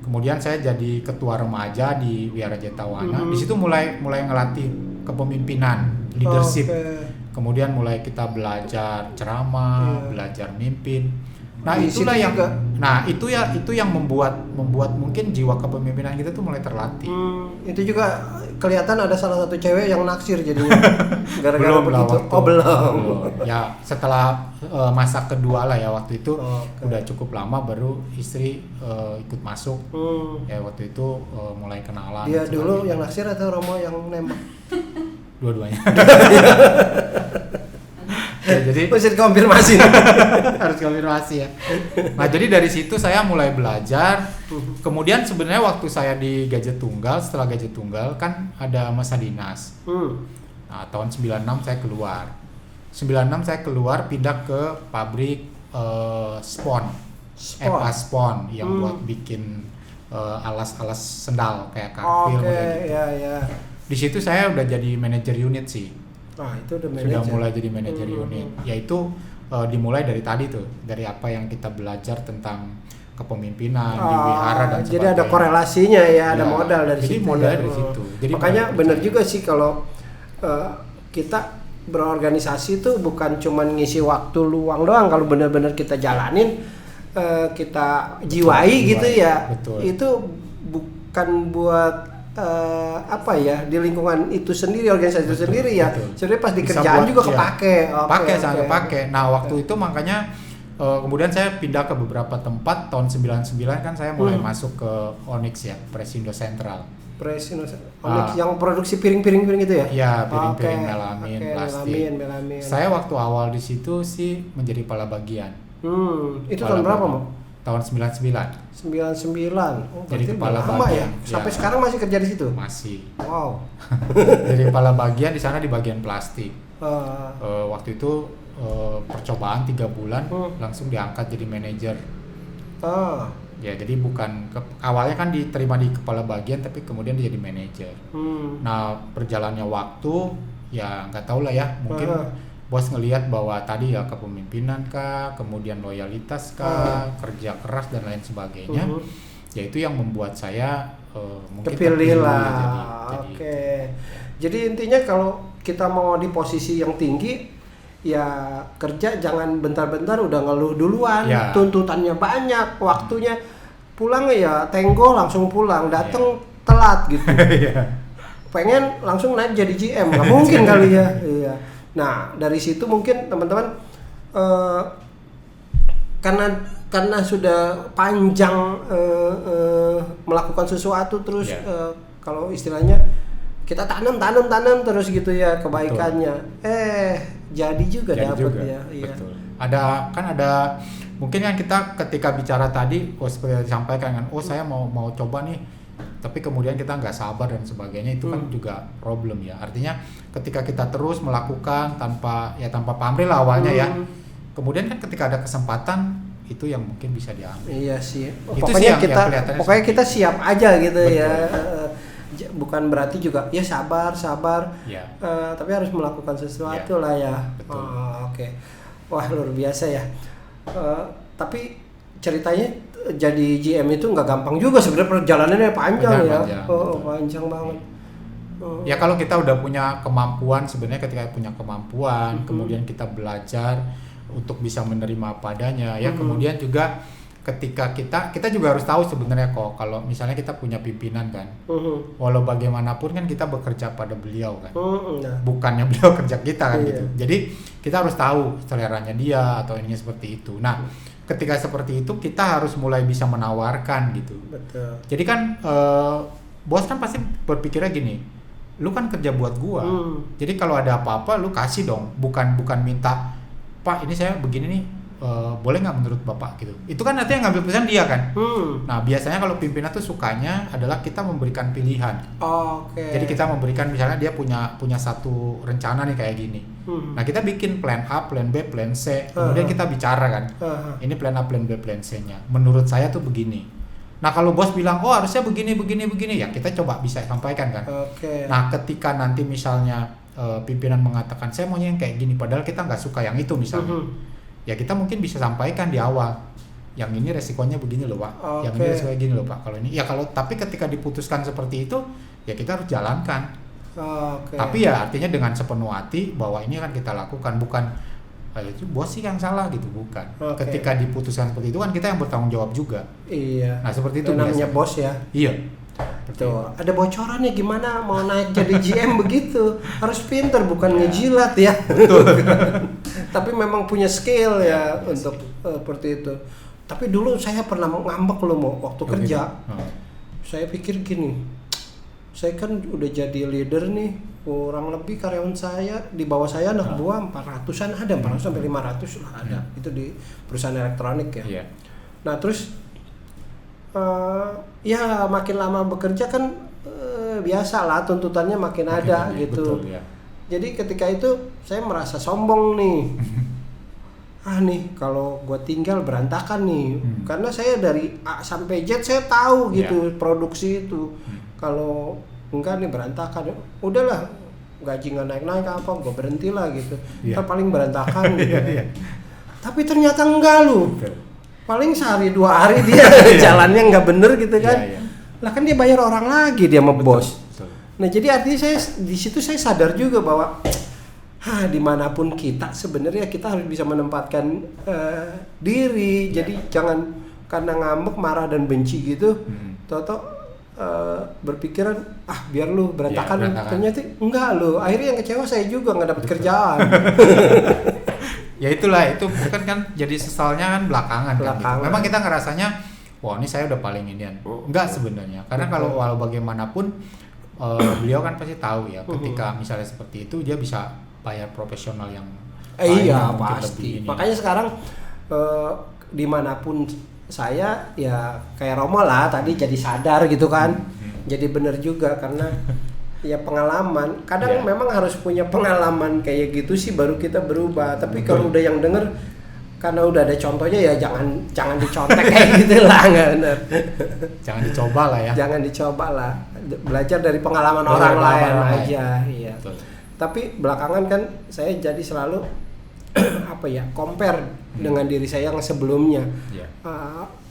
Kemudian saya jadi ketua remaja di Wihara Jetawana. Di situ mulai ngelatih kepemimpinan, leadership. Kemudian mulai kita belajar ceramah, belajar mimpin. Nah, Di itulah situ yang juga. itu yang membuat mungkin jiwa kepemimpinan kita tuh mulai terlatih. Itu juga kelihatan ada salah satu cewek yang naksir jadinya gara-gara Belum lah begitu. waktu. Oh belum. Ya, setelah masa kedua lah ya, waktu itu Oke. udah cukup lama baru istri ikut masuk. Ya waktu itu mulai kenalan. Dia dan dulu sebagainya. yang naksir atau Romo yang nembak? Dua-duanya. Ya, jadi Mesti konfirmasi. harus konfirmasi ya. Nah, jadi dari situ saya mulai belajar. Kemudian sebenarnya waktu saya di Gadget Tunggal, setelah Gadget Tunggal kan ada masa dinas. Nah, tahun 96 saya keluar. 96 saya keluar pindah ke pabrik Spon. Epa Spon yang buat bikin alas-alas sendal kayak karpil Oke, gitu. ya. Di situ saya udah jadi manajer unit sih. Nah, itu udah Sudah manajer. mulai jadi manajer unit. Yaitu dimulai dari tadi tuh, dari apa yang kita belajar tentang kepemimpinan di wihara dan sebagainya. Jadi ada korelasinya ya, ada Ya, modal dari jadi situ. modal ya. dari situ. Jadi Makanya modal benar percaya. juga sih kalau kita berorganisasi itu bukan cuman ngisi waktu luang doang. Kalau benar-benar kita jalanin, kita jiwai gitu ya. Betul. Itu bukan buat apa ya, di lingkungan itu sendiri, organisasi itu sendiri ya. Betul. Sebenarnya pas di Bisa kerjaan buat, juga ya. kepake. Pakai, sangat kepake. Nah, waktu itu makanya kemudian saya pindah ke beberapa tempat. Tahun 99 kan saya mulai masuk ke Onyx ya, Presindo Sentral. Onyx yang produksi piring-piring gitu ya? Ya, piring-piring Oke, melamin, oke, plastik. melamin. Saya waktu awal di situ sih menjadi kepala bagian. Itu Kepala tahun berapa, bagian. Mo? Tahun 99. 99. Oh, Jadi berarti kepala udah lama ya? bagian, Sampai ya. sekarang masih kerja di situ? Masih. Wow. Jadi kepala bagian di sana di bagian plastik. Eh, Waktu itu percobaan 3 bulan langsung diangkat jadi manajer. ah, Ya, jadi bukan awalnya kan diterima di kepala bagian tapi kemudian dia jadi manajer. Nah, berjalannya waktu ya nggak tahu lah ya, mungkin bos ngelihat bahwa tadi ya kepemimpinan kah, kemudian loyalitas kah, kerja keras dan lain sebagainya. Ya itu yang membuat saya mungkin kepilih terpilih lah. jadi. Oke. Jadi intinya kalau kita mau di posisi yang tinggi, ya kerja jangan bentar-bentar udah ngeluh duluan. Ya. Tuntutannya banyak, waktunya pulang ya tenggo langsung pulang, datang Ya. telat gitu. Iya. Pengen langsung naik jadi GM, nggak mungkin kali ya. Iya. Nah dari situ mungkin teman-teman karena sudah panjang melakukan sesuatu terus Yeah. kalau istilahnya kita tanam terus gitu ya kebaikannya. Jadi juga Jadi dapat juga, ya. Iya. betul. Ada mungkin kan kita ketika bicara tadi, seperti yang disampaikan kan, saya mau coba nih, tapi kemudian kita nggak sabar dan sebagainya, itu kan juga problem ya. Artinya ketika kita terus melakukan tanpa pamrih lah awalnya ya, kemudian kan ketika ada kesempatan itu yang mungkin bisa diambil. Iya sih. Itu Pokoknya sih yang kita kelihatannya pokoknya seperti kita itu. siap aja gitu Betul. ya. bukan berarti juga ya sabar Ya. tapi harus melakukan sesuatu lah ya. Betul. Oke. Wah, luar biasa ya. Tapi ceritanya jadi GM itu nggak gampang juga sebenarnya, perjalanannya panjang ya. Panjang, Panjang banget. Ya kalau kita udah punya kemampuan, sebenarnya ketika punya kemampuan, kemudian kita belajar untuk bisa menerima apa adanya ya. Kemudian juga ketika kita juga harus tahu sebenarnya kok kalau misalnya kita punya pimpinan kan, walau bagaimanapun kan kita bekerja pada beliau kan, bukannya beliau kerja kita kan gitu. Jadi kita harus tahu seleranya dia atau ininya seperti itu. Nah ketika seperti itu kita harus mulai bisa menawarkan gitu. Betul. Jadi kan bos kan pasti berpikirnya gini, lu kan kerja buat gua, jadi kalau ada apa-apa lu kasih dong, bukan minta, Pak ini saya begini nih, boleh nggak menurut bapak gitu. Itu kan nanti yang ngambil keputusan dia kan. Nah biasanya kalau pimpinan tuh sukanya adalah kita memberikan pilihan. Oke. Jadi kita memberikan, misalnya dia punya satu rencana nih kayak gini. Nah kita bikin plan A, plan B, plan C, kemudian kita bicara kan, ini plan A, plan B, plan C-nya. Menurut saya tuh begini. Nah kalau bos bilang oh harusnya begini, ya kita coba bisa sampaikan kan. Oke. Nah ketika nanti misalnya pimpinan mengatakan saya maunya yang kayak gini, padahal kita nggak suka yang itu misalnya. Ya kita mungkin bisa sampaikan di awal, yang ini resikonya begini loh Pak, yang ini resikonya gini loh Pak. Kalau ini ya tapi ketika diputuskan seperti itu ya kita harus jalankan. Tapi ya artinya dengan sepenuh hati bahwa ini akan kita lakukan, bukan itu bos sih yang salah gitu, bukan. Ketika diputuskan seperti itu kan kita yang bertanggung jawab juga. Iya. Nah seperti itu namanya bos ya. Iya. Tuh, ada bocorannya gimana mau naik jadi GM begitu. Harus pintar, bukan ngejilat ya. Tapi memang punya skill ya untuk seperti itu. Tapi dulu saya pernah ngambek loh mau waktu kerja. Saya pikir gini, saya kan udah jadi leader nih, kurang lebih karyawan saya di bawah saya anak buah 400-an ada, 400 sampai 500 lah ada. Itu di perusahaan elektronik ya. Nah terus ya makin lama bekerja kan biasa lah tuntutannya makin ada gitu. Betul, ya. Jadi ketika itu saya merasa sombong nih. Nih kalau gue tinggal berantakan nih, karena saya dari A sampai Z saya tahu gitu produksi itu. Kalau enggak nih berantakan, udahlah gaji nggak naik apa, gue berhenti lah gitu. Kita paling berantakan gitu. Tapi ternyata enggak lu. Paling sehari 2 hari dia jalannya nggak bener gitu kan. Lah kan dia bayar orang lagi dia sama bos. Nah jadi artinya saya di situ saya sadar juga bahwa dimanapun kita sebenarnya kita harus bisa menempatkan diri. Jadi jangan karena ngambek, marah dan benci gitu, toto berpikiran biar lu berantakan. Ternyata enggak lu. Akhirnya yang kecewa saya juga nggak dapat kerjaan. Ya itulah, itu bukan kan jadi sesalnya kan belakangan. Kan gitu. Memang kita ngerasanya wah ini saya udah paling inian. Enggak sebenarnya. Karena kalau walau bagaimanapun beliau kan pasti tahu ya ketika misalnya seperti itu dia bisa bayar profesional yang iya pasti. Makanya sekarang dimanapun saya ya kayak Romo lah tadi jadi sadar gitu kan. Jadi bener juga karena ya pengalaman. Kadang memang harus punya pengalaman kayak gitu sih baru kita berubah. Tapi kalau udah yang denger karena udah ada contohnya ya jangan dicontek kayak gitu lah, nggak benar. Jangan dicoba lah ya. Jangan dicoba lah. Belajar dari pengalaman orang lain aja. Iya. Betul. Tapi belakangan kan saya jadi selalu compare dengan diri saya yang sebelumnya.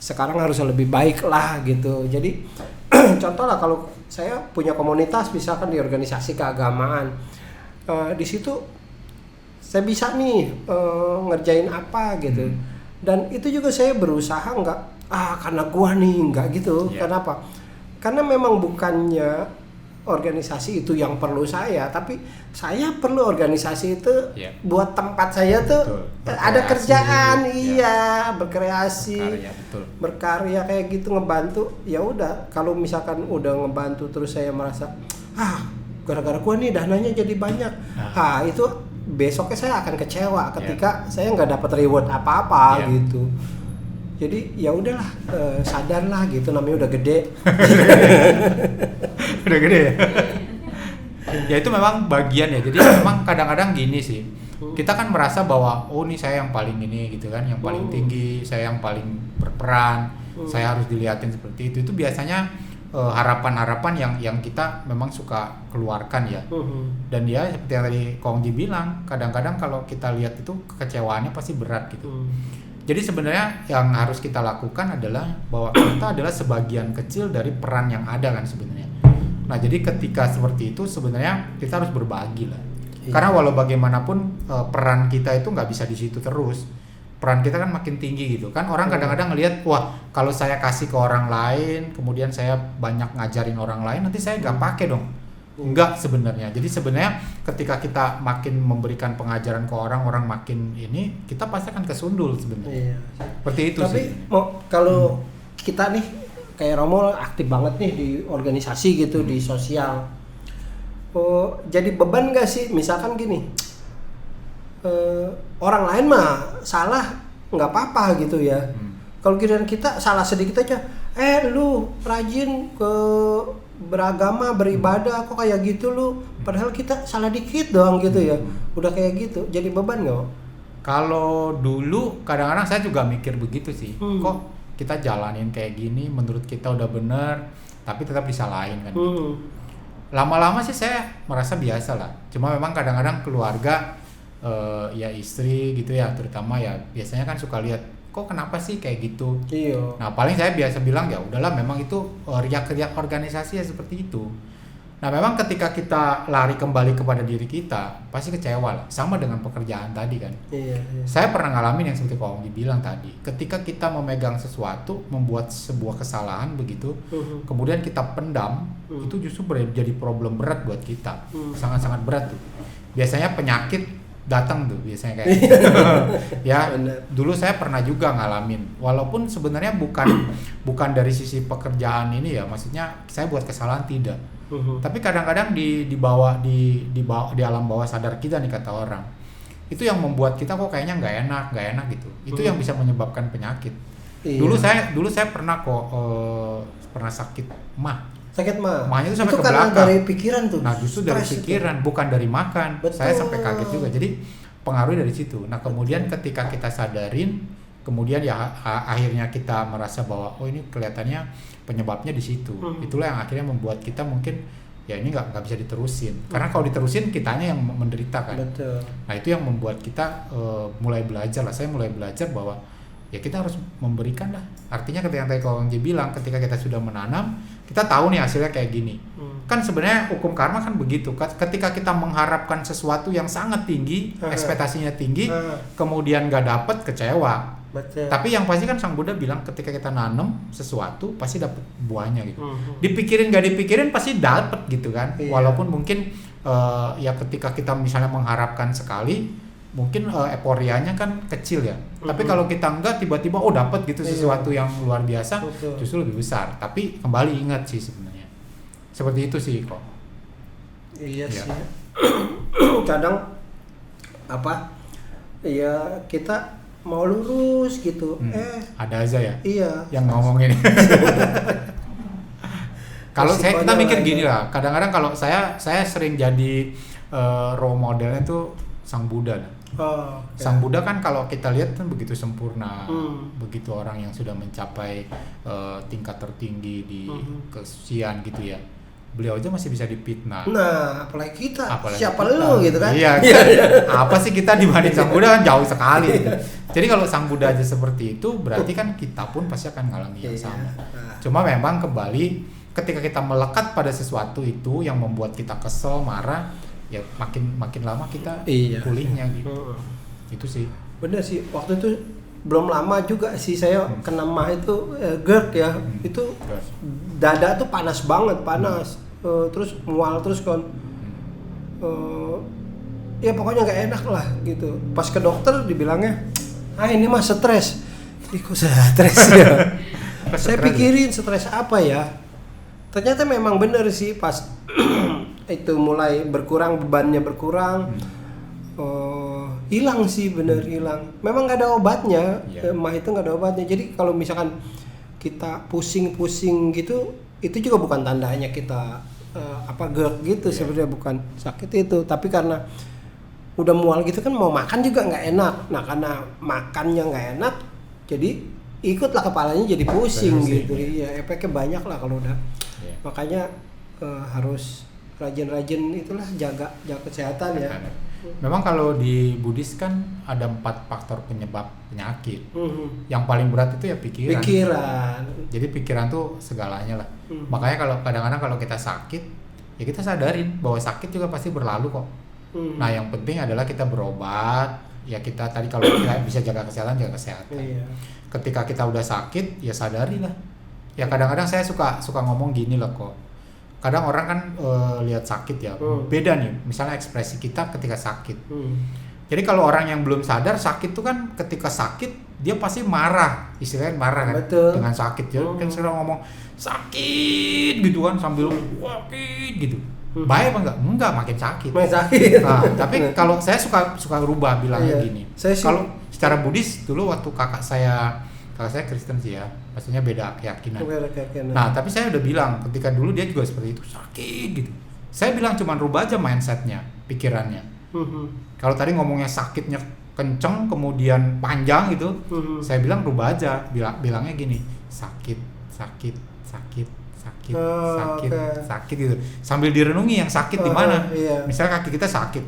Sekarang harus lebih baik lah gitu. Jadi contoh lah kalau saya punya komunitas misalkan di organisasi keagamaan, di situ saya bisa nih ngerjain apa gitu. Dan itu juga saya berusaha nggak karena gua nih nggak gitu. Kenapa? Karena memang bukannya organisasi itu yang perlu saya, tapi saya perlu organisasi itu buat tempat saya tuh ada kerjaan, berkreasi, berkarya kayak gitu, ngebantu. Ya udah, kalau misalkan udah ngebantu terus saya merasa gara-gara gua nih dananya jadi banyak, itu besoknya saya akan kecewa ketika saya nggak dapat reward apa-apa gitu. Jadi ya udahlah, sadarlah gitu, namanya udah gede. Udah gede ya. Ya itu memang bagian ya. Jadi memang kadang-kadang gini sih. Kita kan merasa bahwa ini saya yang paling ini gitu kan, yang paling tinggi, saya yang paling berperan, saya harus dilihatin seperti itu. Itu biasanya harapan-harapan yang kita memang suka keluarkan ya. Dan ya seperti yang tadi Kong Ji bilang, kadang-kadang kalau kita lihat itu kekecewaannya pasti berat gitu. Jadi sebenarnya yang harus kita lakukan adalah bahwa kita adalah sebagian kecil dari peran yang ada kan sebenarnya. Nah jadi ketika seperti itu sebenarnya kita harus berbagi lah. Karena walau bagaimanapun peran kita itu nggak bisa di situ terus. Peran kita kan makin tinggi gitu kan. Orang kadang-kadang ngelihat, wah kalau saya kasih ke orang lain, kemudian saya banyak ngajarin orang lain, nanti saya nggak pakai dong. Enggak sebenarnya. Jadi sebenarnya ketika kita makin memberikan pengajaran ke orang makin ini, kita pasti akan kesundul sebenarnya. Seperti itu. Tapi sih. Kalau kita nih kayak Romo aktif banget nih di organisasi gitu, di sosial. Jadi beban nggak sih? Misalkan gini, orang lain mah salah nggak apa-apa gitu ya. Kalau kita salah sedikit aja, lu rajin ke beragama, beribadah kok kayak gitu lu, padahal kita salah dikit doang gitu ya. Udah kayak gitu, jadi beban nggak? Kalau dulu kadang-kadang saya juga mikir begitu sih. Kok kita jalanin kayak gini, menurut kita udah bener, tapi tetap disalahin kan. Lama-lama sih saya merasa biasa lah. Cuma memang kadang-kadang keluarga, ya istri gitu ya, terutama ya biasanya kan suka lihat, kok kenapa sih kayak gitu. Nah paling saya biasa bilang ya udahlah, memang itu riak-riak organisasi ya seperti itu. Nah memang ketika kita lari kembali kepada diri kita pasti kecewa lah, sama dengan pekerjaan tadi kan. Saya pernah ngalamin yang seperti Pak Onggi bilang tadi, ketika kita memegang sesuatu, membuat sebuah kesalahan begitu, kemudian kita pendam, itu justru jadi problem berat buat kita, sangat-sangat berat tuh. Biasanya penyakit datang tuh biasanya kayak gitu. Ya dulu saya pernah juga ngalamin, walaupun sebenarnya bukan dari sisi pekerjaan ini ya, maksudnya saya buat kesalahan tidak, tapi kadang-kadang di alam bawah sadar kita nih, kata orang itu yang membuat kita kok kayaknya nggak enak gitu. Itu yang bisa menyebabkan penyakit. Dulu saya pernah pernah sakit mahnya itu sampai ke belakang. Dari pikiran tuh. Nah justru dari pikiran, bukan dari makan. Betul. Saya sampai kaget juga. Jadi pengaruh dari situ. Nah kemudian ketika kita sadarin, kemudian ya akhirnya kita merasa bahwa oh ini kelihatannya penyebabnya di situ. Itulah yang akhirnya membuat kita mungkin ya ini nggak bisa diterusin. Karena kalau diterusin kitanya yang menderita kan. Betul. Nah itu yang membuat kita mulai belajar lah. Saya mulai belajar bahwa ya kita harus memberikan lah. Artinya ketika tadi kalau dia bilang, ketika kita sudah menanam, kita tahu nih hasilnya kayak gini. Kan sebenarnya hukum karma kan begitu. Ketika kita mengharapkan sesuatu yang sangat tinggi, ekspektasinya tinggi, kemudian nggak dapet, kecewa. Betul. Tapi yang pasti kan Sang Buddha bilang ketika kita nanam sesuatu pasti dapat buahnya gitu. Dipikirin nggak dipikirin pasti dapet gitu kan. Walaupun mungkin ya ketika kita misalnya mengharapkan sekali, mungkin euforianya kan kecil ya. Tapi kalau kita enggak tiba-tiba dapat gitu sesuatu yang luar biasa, justru lebih besar. Tapi kembali ingat sih sebenarnya. Seperti itu sih kok. Iya sih. Kadang ya kita mau lurus gitu. Ada aja ya. Iya. Yang ngomongin. Kalau kita mikir gini lah. Kadang-kadang kalau saya sering jadi role modelnya tuh Sang Buddha. Sang Buddha kan kalau kita lihat kan begitu sempurna, begitu orang yang sudah mencapai tingkat tertinggi di kesucian gitu ya. Beliau aja masih bisa dipitnah. Nah, apalagi kita. Siapa lu gitu kan? Iya. Apa sih kita dibanding Sang Buddha kan jauh sekali gitu. Jadi kalau Sang Buddha aja seperti itu, berarti kan kita pun pasti akan mengalami yang sama. Cuma memang kembali ketika kita melekat pada sesuatu itu yang membuat kita kesel, marah, ya makin lama kita pulihnya gitu. Itu sih. Bener sih. Waktu itu belum lama juga sih saya kena mah itu GERD ya. Itu dada tuh panas banget, terus mual terus kan. Ya pokoknya nggak enak lah gitu. Pas ke dokter dibilangnya, ini mah stres. Kok stres ya? Saya pikirin stres apa ya? Ternyata memang bener sih pas itu mulai berkurang, bebannya berkurang, hilang sih, bener hilang. Memang nggak ada obatnya, mah itu nggak ada obatnya. Jadi kalau misalkan kita pusing-pusing gitu, itu juga bukan tandanya kita GERD gitu. Sebenarnya bukan sakit itu, tapi karena udah mual gitu kan, mau makan juga nggak enak. Nah karena makannya nggak enak, jadi ikutlah kepalanya jadi pusing gitu. Iya, efeknya banyak lah kalau udah Iya. Makanya harus rajin-rajin itulah jaga kesehatan ya. Memang kalau di Buddhis kan ada 4 faktor penyebab penyakit. Yang paling berat itu ya pikiran. Jadi pikiran tuh segalanya lah. Makanya kalau kadang-kadang kalau kita sakit, ya kita sadarin bahwa sakit juga pasti berlalu kok. Nah yang penting adalah kita berobat. Ya kita tadi kalau kita bisa jaga kesehatan. Iya. Ketika kita udah sakit, ya sadari lah. Ya kadang-kadang saya suka ngomong gini lah kok. Kadang orang kan lihat sakit ya, beda nih. Misalnya ekspresi kita ketika sakit. Jadi kalau orang yang belum sadar sakit tuh kan ketika sakit dia pasti marah, istilahnya marah kan. Betul. Dengan sakit. Jadi kan sering ngomong sakit gitu kan sambil sakit gitu. Baik apa enggak? Enggak, makin sakit. Nah, tapi kalau saya suka rubah bilangnya gini. Kalau secara Buddhis dulu waktu kakak saya Kristen sih ya, maksudnya beda keyakinan. Nah, tapi saya udah bilang ketika dulu dia juga seperti itu, sakit gitu. Saya bilang cuman rubah aja mindsetnya, pikirannya. Kalau tadi ngomongnya sakitnya kenceng, kemudian panjang gitu, saya bilang rubah aja, bilangnya gini, sakit gitu. Sambil direnungi yang sakit di mana. Misalnya kaki kita sakit,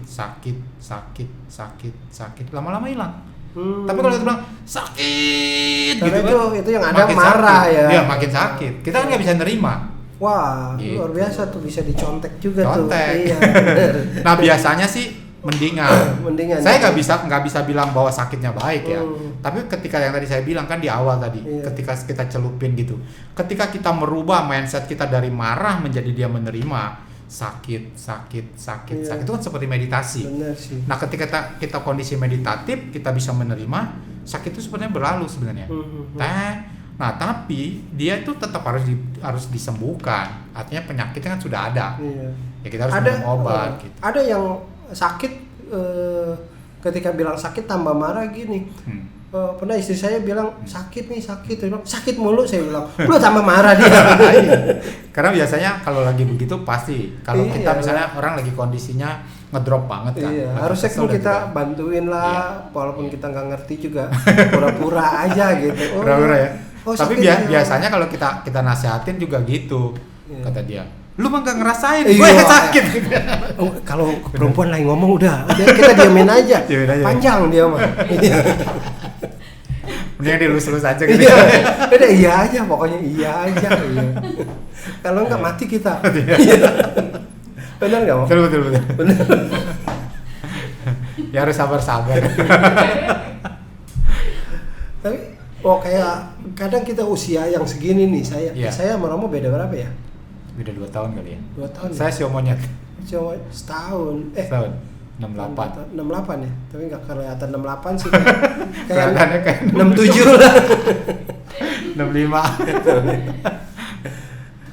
lama-lama hilang. Tapi kalau kita bilang sakit karena gitu itu yang ada makin marah sakit. ya. Iya, makin sakit. Kita kan nggak bisa nerima. Wah, gitu. luar biasa tuh, bisa dicontek juga tuh. Iya. Iya. Nah, biasanya sih mendingan. Saya nggak bisa bilang bahwa sakitnya baik ya. Tapi ketika yang tadi saya bilang kan di awal tadi, ketika kita celupin gitu. Ketika kita merubah mindset kita dari marah menjadi dia menerima, sakit itu kan seperti meditasi. Benar sih. Nah ketika kita kondisi meditatif kita bisa menerima sakit itu sebenarnya berlalu sebenarnya. Nah tapi dia itu tetap harus disembuhkan. Artinya penyakitnya kan sudah ada. Ya kita harus minum obat. Gitu. Ada yang sakit ketika bilang sakit tambah marah gini. Pernah istri saya bilang sakit nih, dia bilang sakit mulu, saya bilang lu tambah marah dia. Karena biasanya kalau lagi begitu pasti kalau kita misalnya orang lagi kondisinya ngedrop banget kan, harusnya kan kita bantuin lah, walaupun kita nggak ngerti juga pura-pura aja gitu. Pura-pura ya. Tapi biasanya kalau kita nasihatin juga gitu, kata dia. Lu mah gak ngerasain, gue sakit. Kalau perempuan lagi ngomong udah kita diamin aja. Panjang dia mah. Mendingan dilus-lus aja gitu. Udah iya aja, pokoknya iya aja. Kalau enggak mati kita. Benar enggak, Om? Betul. Benar. Ya harus sabar-sabar. Tapi kayak kadang kita usia yang segini nih, saya sama Romo beda berapa ya? Beda 2 tahun kali ya. 2 tahun. Saya sio monyet. Setahun. Setahun. 68 ya, tapi nggak kelihatan 68 sih, kayak 67 lah. 65.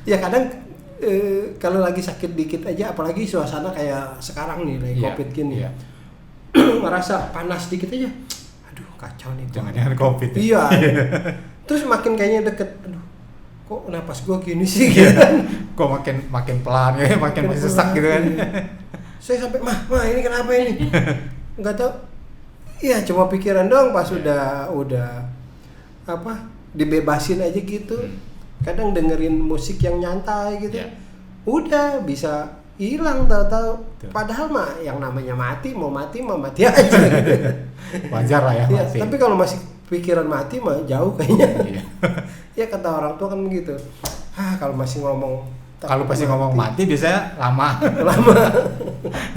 Ya kadang kalau lagi sakit dikit aja, apalagi suasana kayak sekarang nih lagi COVID gini, ngerasa panas dikit aja, aduh kacau nih. Jangan COVID. Iya. Terus makin kayaknya deket, aduh kok napas gua gini sih gitu. Kok makin pelan ya, makin sesak gitu kan. Saya sampai mah ini kenapa ini? Nggak tahu. Iya cuma pikiran doang, pas udah apa dibebasin aja gitu. Kadang dengerin musik yang nyantai gitu. Udah bisa hilang tahu-tahu. Padahal mah yang namanya mati aja. Wajar lah ya mati. Tapi kalau masih pikiran mati mah jauh kayaknya. Ya kata orang tua kan begitu. Kalau masih ngomong mati biasanya lama.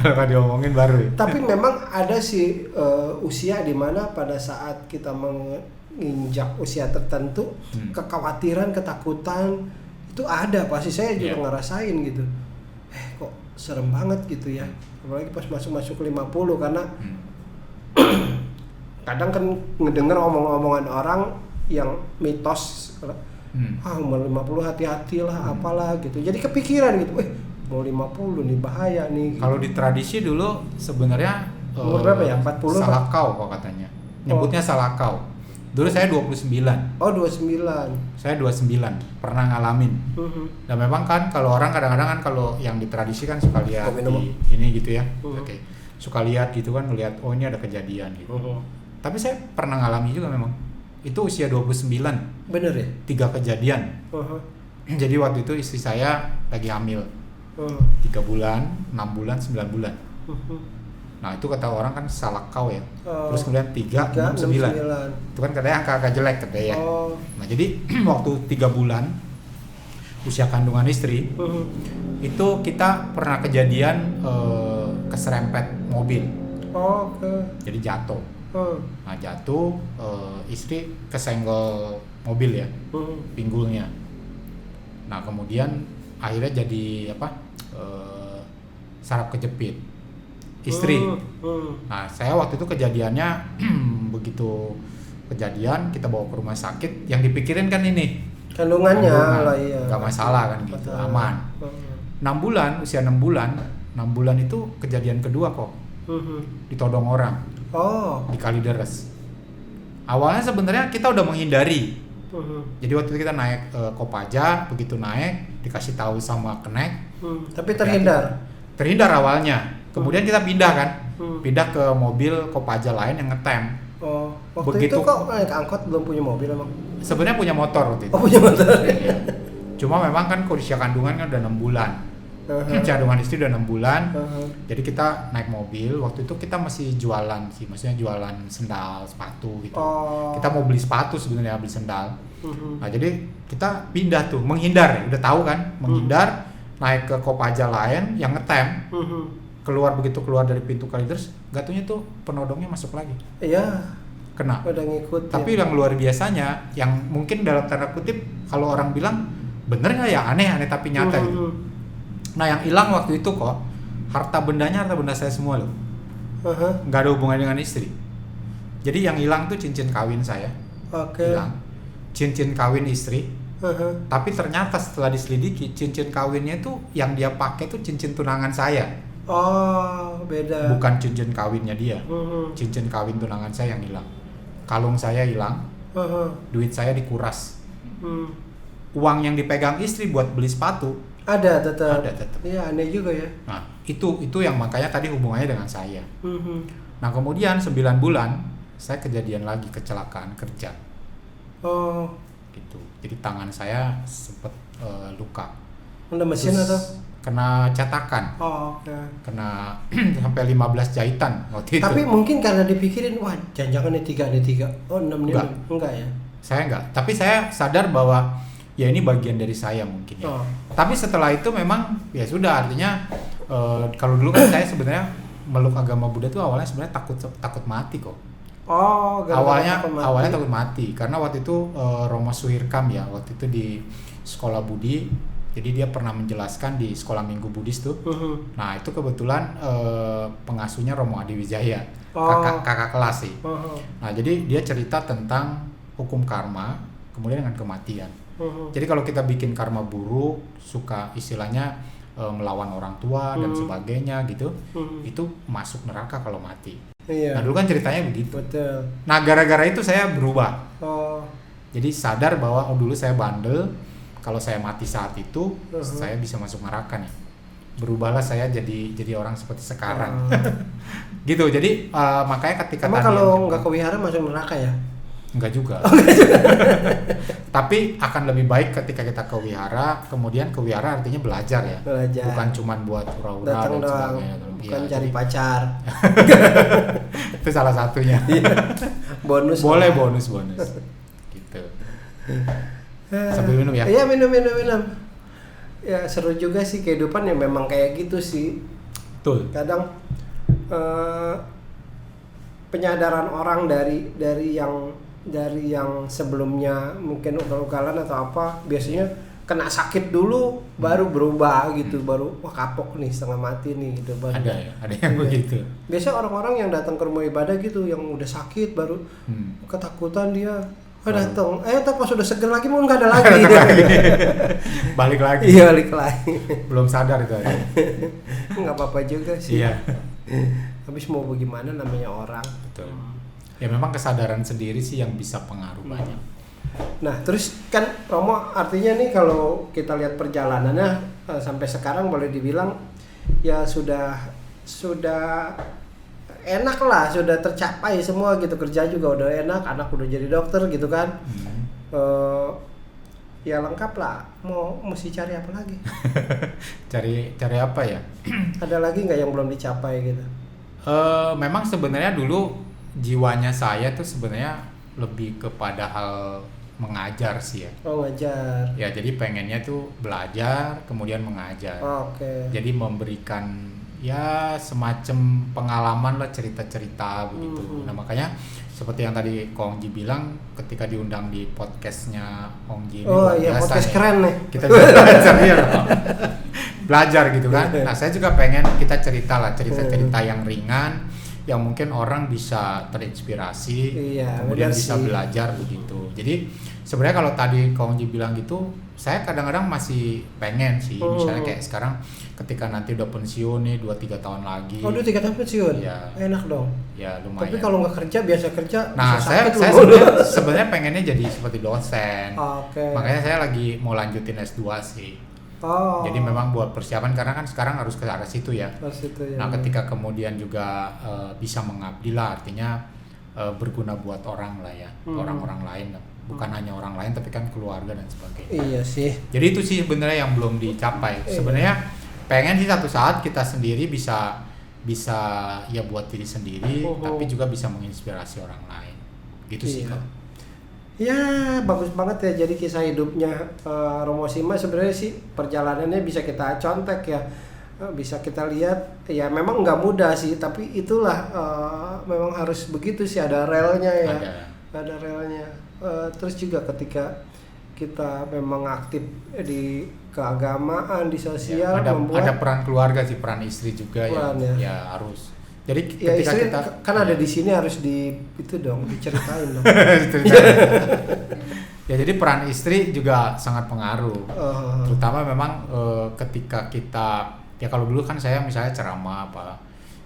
Kalau diomongin baru ya. Tapi memang ada sih usia di mana pada saat kita menginjak usia tertentu, kekhawatiran, ketakutan itu ada, pasti saya juga ngerasain gitu. Kok serem banget gitu ya. Apalagi pas masuk 50 karena kadang kan ngedenger omong-omongan orang yang mitos. Umur 50 hati-hati lah, apalah gitu. Jadi kepikiran gitu, mau 50 nih bahaya nih. Kalau di tradisi dulu sebenarnya umur berapa ya? 40? Salakau kok katanya. Nyebutnya salakau. Dulu saya 29. Oh, 29. Saya 29, pernah ngalamin. Dan memang kan kalau orang kadang-kadang kan kalau yang di tradisi kan suka lihat di ini gitu ya. Oke. Suka lihat gitu kan, ngelihat ini ada kejadian gitu. Tapi saya pernah ngalami juga memang. Itu usia 29. Bener ya? 3 kejadian. Jadi waktu itu istri saya lagi hamil 3 bulan, 6 bulan, 9 bulan. Nah itu kata orang kan salah kau ya. Terus kemudian 3, 6, 9. Itu kan katanya angka jelek katanya ya. Nah jadi waktu 3 bulan usia kandungan istri itu kita pernah kejadian keserempet mobil. Jadi jatuh. Nah jatuh, istri kesenggol mobil ya, pinggulnya. Nah kemudian akhirnya jadi saraf kejepit istri. Nah saya waktu itu kejadiannya begitu kejadian kita bawa ke rumah sakit, yang dipikirin kan ini kandungannya lah, iya. Gak masalah kan gitu, aman. 6 bulan, usia 6 bulan itu kejadian kedua kok, ditodong orang di Kalideres. Awalnya sebenarnya kita udah menghindari. Jadi waktu itu kita naik Kopaja, begitu naik dikasih tahu sama Kenek. Tapi terhindar. Terhindar awalnya. Kemudian kita pindah kan, pindah ke mobil Kopaja lain yang ngetem. Waktu begitu, itu kok naik angkot belum punya mobil emang? Sebenarnya punya motor waktu itu. Punya motor. Iya. Cuma memang kan usia kandungan kan udah 6 bulan. Kandungan istri udah 6 bulan. Jadi kita naik mobil, waktu itu kita masih jualan sih, maksudnya jualan sendal, sepatu gitu. Kita mau beli sepatu sebenarnya, beli sendal. Nah, jadi kita pindah tuh, menghindar ya, udah tahu kan, menghindar, naik ke Kopaja lain yang ngetem. Begitu keluar dari pintu Kalideres, gatunya tuh penodongnya masuk lagi. Iya. Kena. Udah ngikut. Tapi yang luar biasanya, yang mungkin dalam tanda kutip kalau orang bilang bener nggak ya, aneh tapi nyata gitu. Nah yang hilang waktu itu kok harta benda saya semua loh, nggak ada hubungannya dengan istri. Jadi yang hilang tuh cincin kawin saya, hilang, cincin kawin istri. Tapi ternyata setelah diselidiki, cincin kawinnya tuh yang dia pakai tuh cincin tunangan saya. Beda. Bukan cincin kawinnya dia, cincin kawin tunangan saya yang hilang. Kalung saya hilang, duit saya dikuras. Uang yang dipegang istri buat beli sepatu ada tetap. Iya, aneh juga ya. Nah, itu yang makanya tadi hubungannya dengan saya. Nah, kemudian 9 bulan saya kejadian lagi kecelakaan kerja. Gitu. Jadi tangan saya sempat luka. Kena mesin atau? Kena cetakan. Kena sampai 15 jahitan waktu itu. Tapi mungkin karena dipikirin, wah, jangan-jangan ini 3. 6 nih. Enggak ya? Saya enggak. Tapi saya sadar bahwa ya ini bagian dari saya mungkin ya. Tapi setelah itu memang ya sudah, artinya kalau dulu kan saya sebenarnya meluk agama Buddha tuh awalnya sebenarnya takut mati kok. Awalnya takut mati karena waktu itu Romo Suhirkam ya, waktu itu di sekolah Budi. Jadi dia pernah menjelaskan di sekolah minggu Buddhis tuh. Nah itu kebetulan pengasuhnya Romo Adi Wijaya, kakak kelas sih. Nah jadi dia cerita tentang hukum karma kemudian dengan kematian. Jadi kalau kita bikin karma buruk, suka istilahnya melawan orang tua dan sebagainya gitu, itu masuk neraka kalau mati. Nah dulu kan ceritanya begitu. Betul. Nah gara-gara itu saya berubah. Jadi sadar bahwa dulu saya bandel, kalau saya mati saat itu saya bisa masuk neraka nih. Berubahlah saya jadi orang seperti sekarang. Gitu. Jadi makanya ketika emang kalau nggak kewihara masuk neraka ya? Enggak juga. Tapi akan lebih baik ketika kita ke wihara, kemudian ke wihara artinya belajar ya. Bukan cuman buat hura-hura dan sebagainya. Bukan cari pacar. Itu salah satunya. Bonus. Boleh bonus. Gitu. Sambil minum ya? Iya, minum. Ya seru juga sih kehidupan yang memang kayak gitu sih. Betul. Kadang penyadaran orang dari yang sebelumnya mungkin ugal-ugalan atau apa, biasanya kena sakit dulu baru berubah gitu, baru wah kapok nih, setengah mati nih gitu. Ada yang begitu. Biasa orang-orang yang datang ke rumah ibadah gitu yang udah sakit baru ketakutan dia datang, tapi pas sudah seger lagi mau nggak ada lagi. Balik lagi. Iya, balik lagi. Belum sadar itu aja. Nggak apa-apa juga sih. Iya. Habis mau bagaimana, namanya orang. Betul. Ya memang kesadaran sendiri sih yang bisa pengaruh banyak. Nah terus kan Romo, artinya nih kalau kita lihat perjalanannya sampai sekarang boleh dibilang ya sudah enak lah, sudah tercapai semua gitu, kerja juga udah enak, anak udah jadi dokter gitu kan. ya lengkap lah. Mau mesti cari apa lagi? Cari apa ya? Ada lagi nggak yang belum dicapai gitu? Memang sebenarnya dulu jiwanya saya tuh sebenarnya lebih kepada hal mengajar sih ya. Oh, ngajar. Ya jadi pengennya tuh belajar kemudian mengajar. Oke. Jadi memberikan ya semacam pengalaman lah, cerita-cerita begitu. Nah makanya seperti yang tadi Kong Ji bilang ketika diundang di podcastnya Kong Ji ini luar iya, biasa podcast nih. keren nih. Kita bisa belajar ya, belajar gitu kan. Nah saya juga pengen kita cerita lah, cerita-cerita yang ringan yang mungkin orang bisa terinspirasi, Iya, kemudian benar bisa sih. belajar begitu. Jadi sebenarnya kalau tadi Kong Ji bilang gitu, saya kadang-kadang masih pengen sih, misalnya kayak sekarang ketika nanti udah pensiun nih 2-3 tahun lagi. Oh, udah 3 tahun pensiun? Iya. Enak dong. Ya lumayan. Tapi kalau nggak kerja, biasa kerja, Nah, bisa saya sakit lu. sebenarnya pengennya jadi seperti dosen. Oke. Makanya saya lagi mau lanjutin S2 sih. Oh. Jadi memang buat persiapan karena kan sekarang harus ke arah situ ya. Pas itu ya. Nah, ketika kemudian juga bisa mengabdi lah, artinya berguna buat orang lah ya, orang-orang lain. Bukan hanya orang lain tapi kan keluarga dan sebagainya. Iya sih. Jadi itu sih sebenarnya yang belum dicapai. Sebenarnya pengen sih satu saat kita sendiri bisa ya buat diri sendiri, tapi juga bisa menginspirasi orang lain. Gitu sih Iya. Kak. Ya, bagus banget ya. Jadi kisah hidupnya Romo Sima sebenarnya sih perjalanannya bisa kita contek ya. Bisa kita lihat ya, memang nggak mudah sih, tapi itulah memang harus begitu sih, ada relnya ya. Ada relnya. Terus juga ketika kita memang aktif di keagamaan, di sosial, Ya, membuat ada peran keluarga sih, peran istri juga peran, ya harus. Jadi ya ketika istri kita kan ada di sini harus itu dong diceritain dong. Ya jadi peran istri juga sangat pengaruh. Oh. Terutama memang ketika kita ya kalau dulu kan saya misalnya ceramah apa,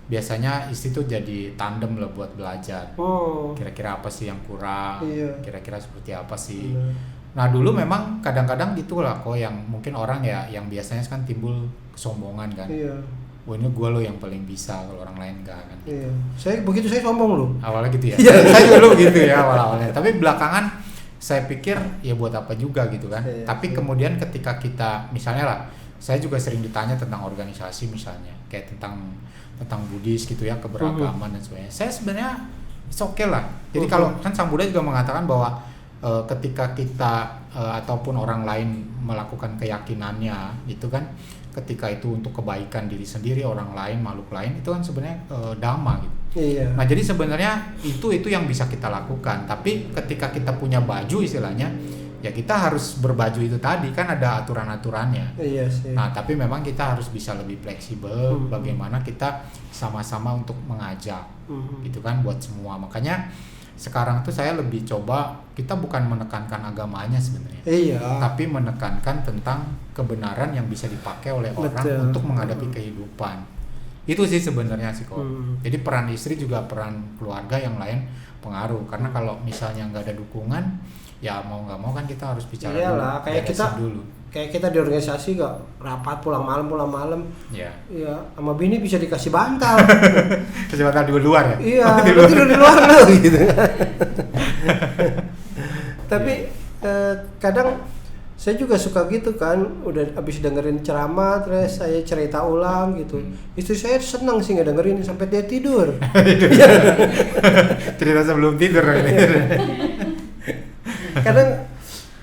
biasanya istri tuh jadi tandem lah buat belajar. Kira-kira apa sih yang kurang? Iya. Kira-kira seperti apa sih? Benar. Nah dulu memang kadang-kadang gitulah kok yang mungkin orang ya yang biasanya kan timbul kesombongan kan. Iya. Wah ini gue lo yang paling bisa, kalau orang lain enggak kan. Iya. Saya sombong loh. Awalnya gitu ya. Saya dulu gitu ya awal-awalnya. Tapi belakangan saya pikir ya buat apa juga gitu kan. Iya, Tapi kemudian ketika kita misalnya lah, saya juga sering ditanya tentang organisasi misalnya, kayak tentang Buddhis gitu ya, keberagaman dan sebagainya. Saya sebenarnya it's okay lah. Jadi kalau kan Sang Buddha juga mengatakan bahwa ketika kita ataupun orang lain melakukan keyakinannya itu kan, ketika itu untuk kebaikan diri sendiri, orang lain, makhluk lain, itu kan sebenarnya dhamma gitu. Iya. Nah jadi sebenarnya itu yang bisa kita lakukan. Tapi ketika kita punya baju istilahnya, ya kita harus berbaju itu tadi kan, ada aturan-aturannya. Iya sih. Nah tapi memang kita harus bisa lebih fleksibel, bagaimana kita sama-sama untuk mengajak, gitu kan, buat semua. Makanya sekarang tuh saya lebih coba, kita bukan menekankan agamanya sebenarnya, Iya. tapi menekankan tentang kebenaran yang bisa dipakai oleh orang Betul. untuk menghadapi kehidupan. Itu sih sebenarnya sih kok. Jadi peran istri juga peran keluarga yang lain pengaruh, karena kalau misalnya nggak ada dukungan, ya mau nggak mau kan kita harus bicara Iyalah, dulu, kayak beresin dulu. Kayak kita di organisasi gak rapat pulang malam. Ya. Iya, sama bini bisa dikasih bantal. Kesempatan di luar ya. Iya, lu tidur di luar lu gitu. Tapi kadang saya juga suka gitu kan, udah habis dengerin ceramah terus saya cerita ulang gitu. Istri saya senang sih ngedengerin sampai dia tidur. Cerita sebelum tidur ini. Kadang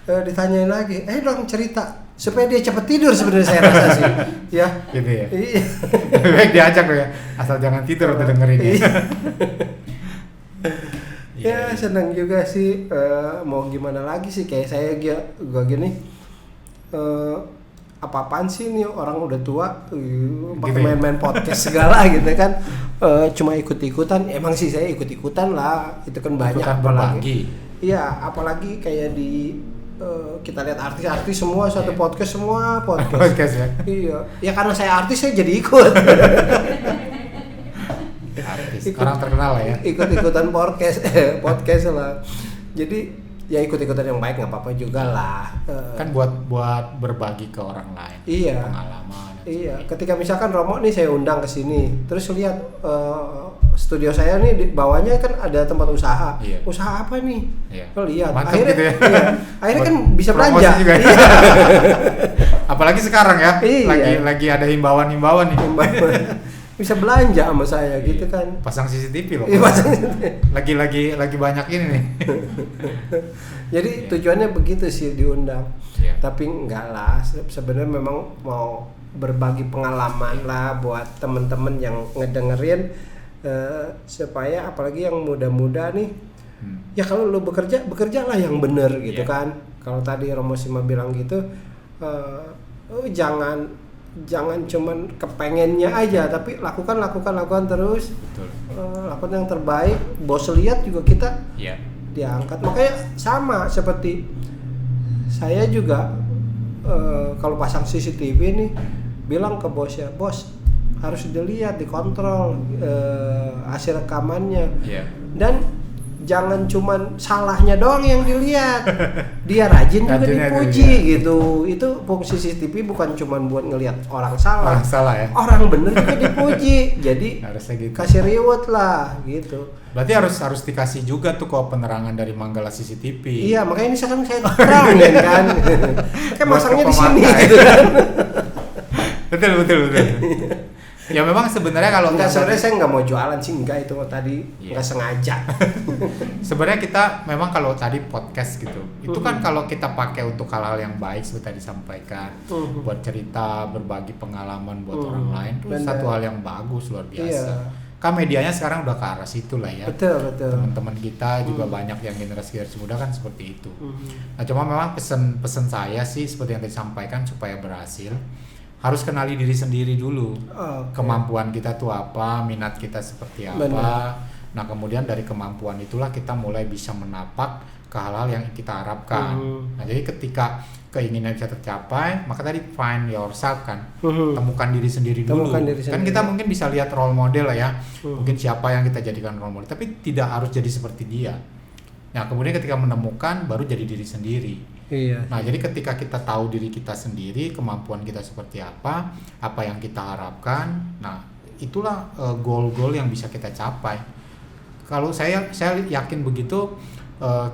ditanyain lagi, dong cerita supaya dia cepat tidur sebenarnya saya rasa sih. Ya. Gitu ya. Iya. Baik diajak lo ya, asal jangan tidur udah dengerin ya. Ya senang juga sih, mau gimana lagi sih, kayak saya gua gini, apa-apaan sih nih orang udah tua pakai Gitu ya? main-main podcast segala gitu kan, cuma ikut-ikutan. Emang sih saya ikut-ikutan lah, itu kan banyak. Ikutan apalagi berbagi. iya, apalagi kayak di kita lihat artis-artis semua satu podcast, semua podcast. Podcast ya. Iya, ya karena saya artis saya jadi ikut. Artis, orang terkenal lah ya. Ikut-ikutan podcast lah. Jadi ya ikut-ikutan yang baik nggak apa-apa juga lah. Kan buat berbagi ke orang lain. Iya. Pengalaman. Iya, ketika misalkan Romo nih saya undang ke sini, terus lihat studio saya nih di bawahnya kan ada tempat usaha. Iya. Usaha apa nih? Iya. Lo lihat. Mantap Akhirnya, gitu ya. iya, akhirnya kan bisa Promosi belanja. juga ya. Iya. Apalagi sekarang ya, Iya. lagi ada himbauan nih. Bisa belanja sama saya gitu kan. Pasang CCTV loh. Iya, pasang. Lagi banyak ini nih. Jadi Iya. tujuannya begitu sih diundang. Iya. Tapi enggak lah, sebenarnya memang mau berbagi pengalaman lah buat temen-temen yang ngedengerin, supaya apalagi yang muda-muda nih, ya kalau lu bekerjalah yang bener gitu Iya. kan. Kalau tadi Romo Sima bilang gitu, jangan cuman kepengennya aja, tapi lakukan terus. Betul. Lakukan yang terbaik. Bos lihat juga kita Iya. diangkat. Makanya sama seperti saya juga, kalau pasang CCTV nih bilang ke bosnya, bos harus dilihat, dikontrol hasil rekamannya. Iya. Dan jangan cuman salahnya doang yang dilihat, dia rajin juga Rajinnya dipuji dilihat. gitu. Itu fungsi CCTV bukan cuman buat ngelihat orang salah, Orang salah ya. orang bener juga dipuji. Jadi Harusnya gitu. kasih reward lah gitu. Berarti harus dikasih juga tuh kok penerangan dari Manggala CCTV. Iya, makanya ini sekarang saya terangin kan. Kayak Buat masangnya ke di sini pemakai. gitu kan. Betul. Ya memang sebenarnya kalau Enggak, sebenarnya saya nggak mau jualan sih, enggak, itu tadi Iya. nggak sengaja. sebenarnya kita memang kalau tadi podcast gitu, itu kan kalau kita pakai untuk hal-hal yang baik seperti tadi disampaikan, buat cerita, berbagi pengalaman buat orang lain, itu Benar. satu hal yang bagus luar biasa. Iya. Kan medianya sekarang udah ke arah situ lah ya. Betul. Teman-teman kita juga banyak yang generasi muda kan seperti itu. Nah, cuma memang pesan saya sih seperti yang tadi disampaikan, supaya berhasil harus kenali diri sendiri dulu. Oke. Kemampuan kita tuh apa, minat kita seperti apa. Benar. Nah, kemudian dari kemampuan itulah kita mulai bisa menapak ke hal-hal yang kita harapkan. Nah, jadi ketika keinginan bisa tercapai, maka tadi find yourself kan. Temukan diri sendiri dulu. Temukan diri Kan sendiri. kita mungkin bisa lihat role model lah ya. Mungkin siapa yang kita jadikan role model, tapi tidak harus jadi seperti dia. Nah, kemudian ketika menemukan baru jadi diri sendiri. Iya. Nah, jadi ketika kita tahu diri kita sendiri, kemampuan kita seperti apa yang kita harapkan, nah itulah goal-goal yang bisa kita capai. Kalau saya yakin begitu,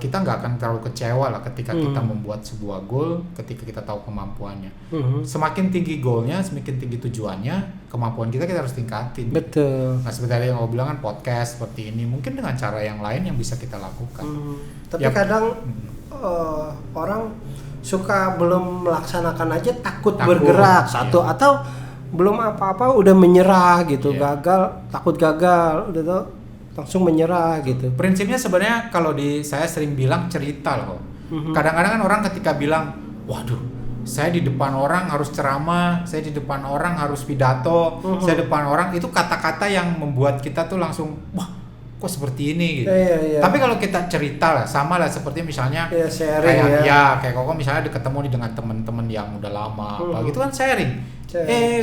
kita nggak akan terlalu kecewa lah ketika kita membuat sebuah goal, ketika kita tahu kemampuannya. Semakin tinggi goalnya, semakin tinggi tujuannya, kemampuan kita harus tingkatin. Betul. Nah, seperti tadi yang aku bilang kan, podcast seperti ini, mungkin dengan cara yang lain yang bisa kita lakukan. Tapi kadang orang suka belum melaksanakan aja takut bergerak satu, iya. atau belum apa-apa udah menyerah gitu. Iya. Takut gagal, udah tuh langsung menyerah gitu. Prinsipnya sebenarnya kalau saya sering bilang cerita loh. Kadang-kadang kan orang ketika bilang, waduh, saya di depan orang harus ceramah, saya di depan orang harus pidato, saya di depan orang, itu kata-kata yang membuat kita tuh langsung, wah, kok seperti ini gitu. Iya. Tapi kalau kita cerita lah, sama lah seperti misalnya Iya, sharing kayak Koko misalnya ketemu nih dengan teman-teman yang udah lama, gitu kan sharing.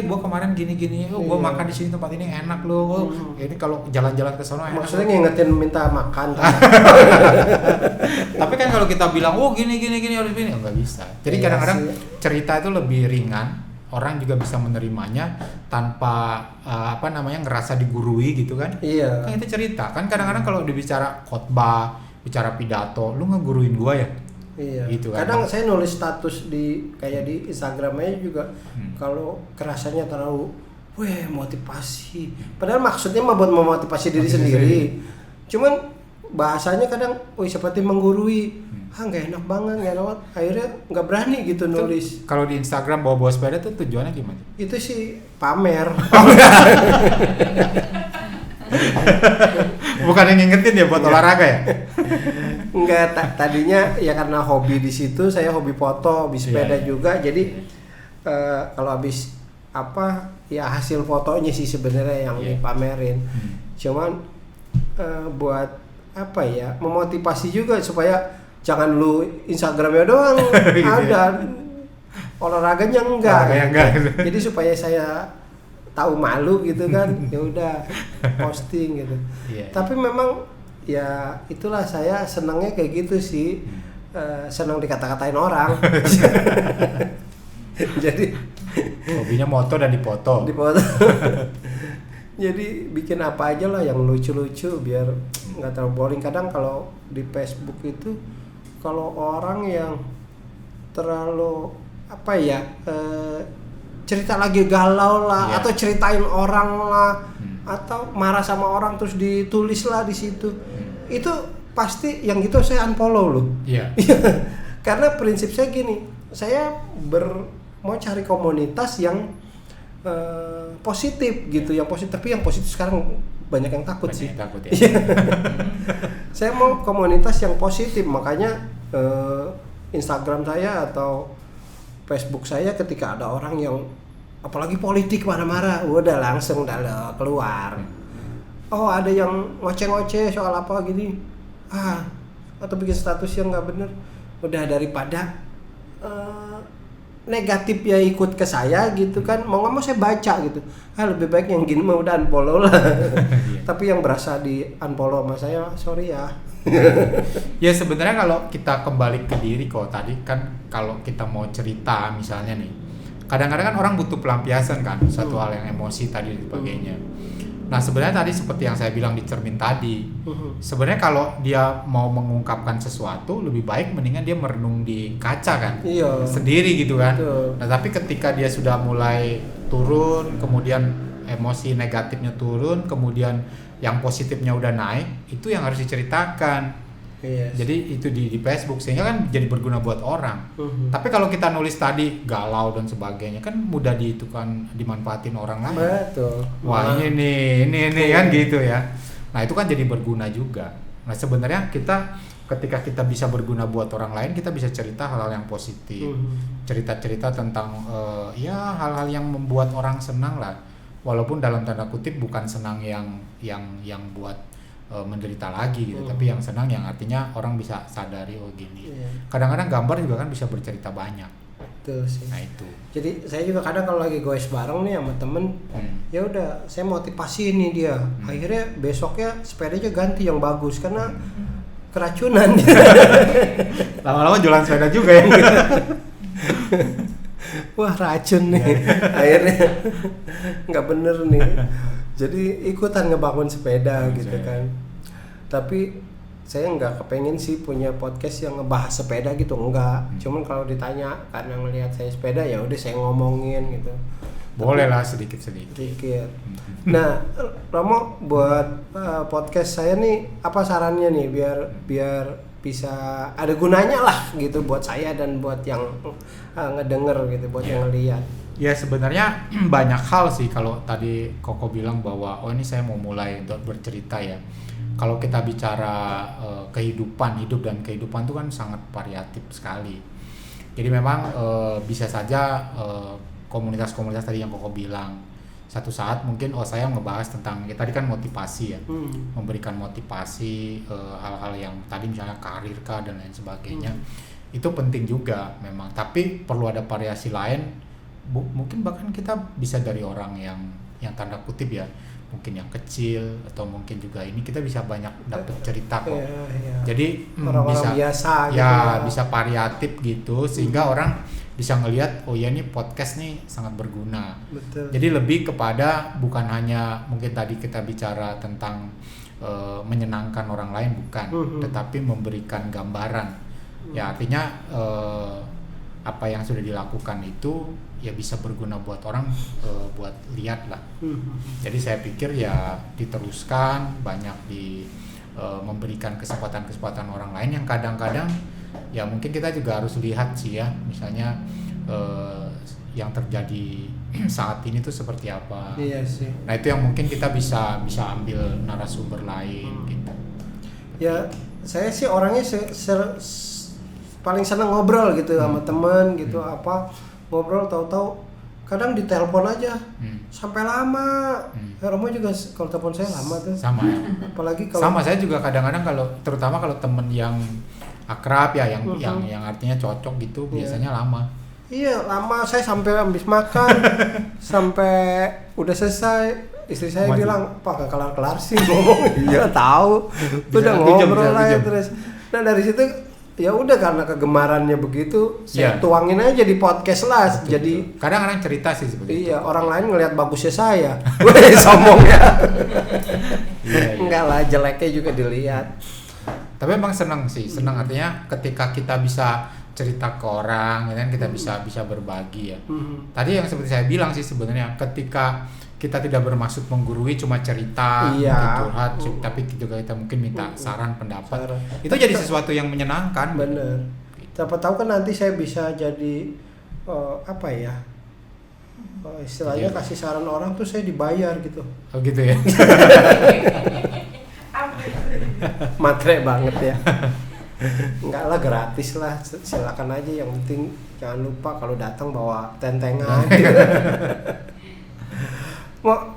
Gua kemarin gini-gini, gua makan di sini, tempat ini enak loh. Ini kalau jalan-jalan ke sana enak. Maksudnya ngingetin minta makan. Tapi kan kalau kita bilang, gini harus gini, nggak bisa. Jadi Iya kadang-kadang sih. cerita itu lebih ringan. Orang juga bisa menerimanya tanpa ngerasa digurui gitu kan. Iya. Kan itu cerita. Kan kadang-kadang kalau dibicara khotbah, bicara pidato, lu ngeguruin gua ya? Iya. Gitu kan. Kadang saya nulis status di Instagramnya juga, kalau kerasanya terlalu motivasi. Padahal maksudnya mah buat memotivasi diri sendiri. Cuman bahasanya kadang seperti menggurui. Nggak enak banget, nggak enak. Akhirnya nggak berani gitu nulis. Kalau di Instagram bawa sepeda tuh tujuannya gimana? Itu sih pamer. Bukan yang ngingetin ya buat olahraga ya? Enggak, tadinya ya karena hobi di situ, saya hobi foto, hobi sepeda Iya. juga. Jadi kalau habis ya hasil fotonya sih sebenarnya yang dipamerin. Cuman buat memotivasi juga supaya jangan lu Instagramnya doang ada, olahraganya enggak. Jadi supaya saya tahu malu gitu kan, ya udah posting gitu. Iya. Tapi memang ya itulah, saya senangnya kayak gitu sih. Senang dikata-katain orang. Jadi Hobinya moto dan dipoto. dipoto. Jadi bikin apa aja lah yang lucu-lucu biar nggak terlalu boring. Kadang kalau di Facebook itu kalau orang yang terlalu apa ya cerita lagi galau lah atau ceritain orang lah atau marah sama orang terus ditulis lah di situ, itu pasti yang gitu saya unfollow loh. Iya. Karena prinsip saya gini, saya mau cari komunitas yang positif gitu, yang positif. Tapi yang positif sekarang banyak yang takut sih. Yang takut ya. Saya mau komunitas yang positif, makanya Instagram saya atau Facebook saya ketika ada orang yang apalagi politik marah-marah, udah langsung keluar. Oh ada yang ngoceh-ngoceh soal apa gini, atau bikin status yang nggak bener, udah daripada negatif ya ikut ke saya gitu kan, mau nggak mau saya baca gitu, lebih baik yang gini mah udah unfollow lah. Tapi yang berasa di unfollow sama saya, sorry ya. Ya sebenarnya kalau kita kembali ke diri kok, tadi kan kalau kita mau cerita misalnya nih, kadang-kadang kan orang butuh pelampiasan kan, satu hal yang emosi tadi dan sebagainya. Nah sebenarnya tadi seperti yang saya bilang di cermin tadi, sebenarnya kalau dia mau mengungkapkan sesuatu lebih baik mendingan dia merenung di kaca kan, sendiri gitu kan. Nah tapi ketika dia sudah mulai turun, kemudian emosi negatifnya turun, kemudian yang positifnya udah naik, itu yang harus diceritakan. Jadi itu di Facebook sehingga kan jadi berguna buat orang. Tapi kalau kita nulis tadi galau dan sebagainya kan mudah dimanfaatin orang lain. Betul. Wah ini kan gitu ya. Nah itu kan jadi berguna juga. Nah sebenarnya ketika kita bisa berguna buat orang lain, kita bisa cerita hal-hal yang positif, cerita-cerita tentang hal-hal yang membuat orang senang lah. Walaupun dalam tanda kutip bukan senang yang buat menderita lagi gitu, tapi yang senang yang artinya orang bisa sadari gini. Kadang-kadang gambar juga kan bisa bercerita banyak. Betul sih. Nah itu. Jadi saya juga kadang kalau lagi goes bareng nih sama temen, ya udah saya motivasi nih dia. Akhirnya besoknya sepedanya ganti yang bagus karena keracunan. Lama-lama jualan sepeda juga ya. Wah racun nih. Akhirnya nggak bener nih. Jadi ikutan ngebangun sepeda gitu kan. Tapi saya nggak kepengen sih punya podcast yang ngebahas sepeda gitu, enggak. Cuman kalau ditanya karena ngelihat saya sepeda ya udah saya ngomongin gitu. Boleh lah sedikit-sedikit. Sedikit. Nah, Romo buat podcast saya nih apa sarannya nih biar bisa ada gunanya lah gitu buat saya dan buat yang ngedenger gitu, buat yang ngelihat. Ya sebenarnya banyak hal sih kalau tadi Koko bilang bahwa ini saya mau mulai untuk bercerita ya. Kalau kita bicara kehidupan, hidup dan kehidupan itu kan sangat variatif sekali. Jadi memang bisa saja komunitas-komunitas tadi yang Koko bilang satu saat mungkin saya ngebahas tentang tadi kan motivasi ya, memberikan motivasi hal-hal yang tadi misalnya karir kah dan lain sebagainya. Itu penting juga memang, tapi perlu ada variasi lain. Mungkin bahkan kita bisa dari orang yang tanda kutip ya, mungkin yang kecil atau mungkin juga ini kita bisa banyak dapat cerita kok. Jadi orang-orang biasa ya gitu bisa variatif gitu sehingga orang bisa ngelihat ya ini podcast nih sangat berguna. Betul. Jadi lebih kepada bukan hanya mungkin tadi kita bicara tentang menyenangkan orang lain bukan, tetapi memberikan gambaran. Ya artinya apa yang sudah dilakukan itu ya bisa berguna buat orang buat lihat lah. Jadi saya pikir ya diteruskan, banyak memberikan kesempatan orang lain yang kadang-kadang ya mungkin kita juga harus lihat sih ya, misalnya yang terjadi saat ini tuh seperti apa. Iya sih. Nah itu yang mungkin kita bisa ambil narasumber lain gitu. Ya saya sih orangnya paling seneng ngobrol gitu sama temen gitu, apa ngobrol tahu-tahu kadang ditelepon aja sampai lama. Romo juga kalau telepon saya lama tuh. Sama ya. Apalagi kalau sama saya juga kadang-kadang terutama kalau temen yang akrab ya, yang artinya cocok gitu biasanya lama. Iya lama, saya sampai habis makan sampai udah selesai istri saya bilang Pak gak kelar-kelar sih ngomong. Iya tahu udah ngobrol aja terus. Nah dari situ ya udah karena kegemarannya begitu, saya Iya. tuangin aja di podcast lah. Betul, Jadi betul. Kadang-kadang cerita sih seperti itu. iya, orang lain ngelihat bagusnya saya. Wih, sombong ya. Iya, iya. Enggak lah, jeleknya juga dilihat. Tapi emang seneng sih, seneng artinya ketika kita bisa cerita ke orang, ya kan kita bisa berbagi ya. Tadi yang seperti saya bilang sih sebenarnya, ketika kita tidak bermaksud menggurui, cuma cerita, Iya. mungkin curhat, tapi juga kita mungkin minta saran, pendapat. Saran. Itu jadi sesuatu yang menyenangkan. Bener. Siapa tahu kan nanti saya bisa jadi apa ya? Istilahnya Iya. kasih saran orang tuh saya dibayar gitu. Oh gitu ya. Matre banget ya. Enggak lah, gratis lah, silakan aja, yang penting jangan lupa kalau datang bawa tentengan.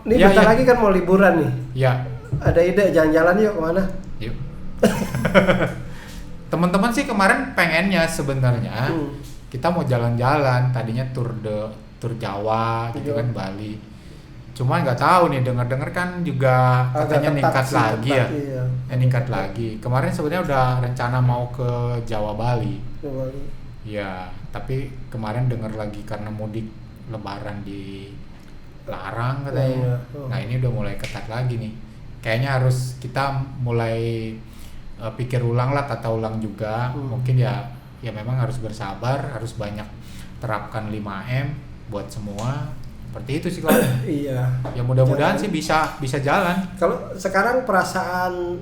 Ini Ya, bentar ya. lagi kan mau liburan nih. Ya, Ada ide jalan-jalan yuk kemana? yuk. Teman-teman sih kemarin pengennya sebenarnya kita mau jalan-jalan, tadinya tur Jawa gitu Iya. kan, Bali. Cuma nggak tahu nih, dengar-dengar kan juga Agak katanya ketat ningkat sih, lagi ketat, ya. iya. Ningkat lagi. Kemarin sebenarnya udah rencana mau ke Jawa Bali. Coba. Ya, tapi kemarin dengar lagi karena mudik Lebaran dilarang katanya. Oh. Nah, ini udah mulai ketat lagi nih. Kayaknya harus kita mulai pikir ulang lah, tata ulang juga. Mungkin ya memang harus bersabar, harus banyak terapkan 5M buat semua. Seperti itu sih kalau. Iya. Ya mudah-mudahan Jalan. sih bisa jalan. Kalau sekarang perasaan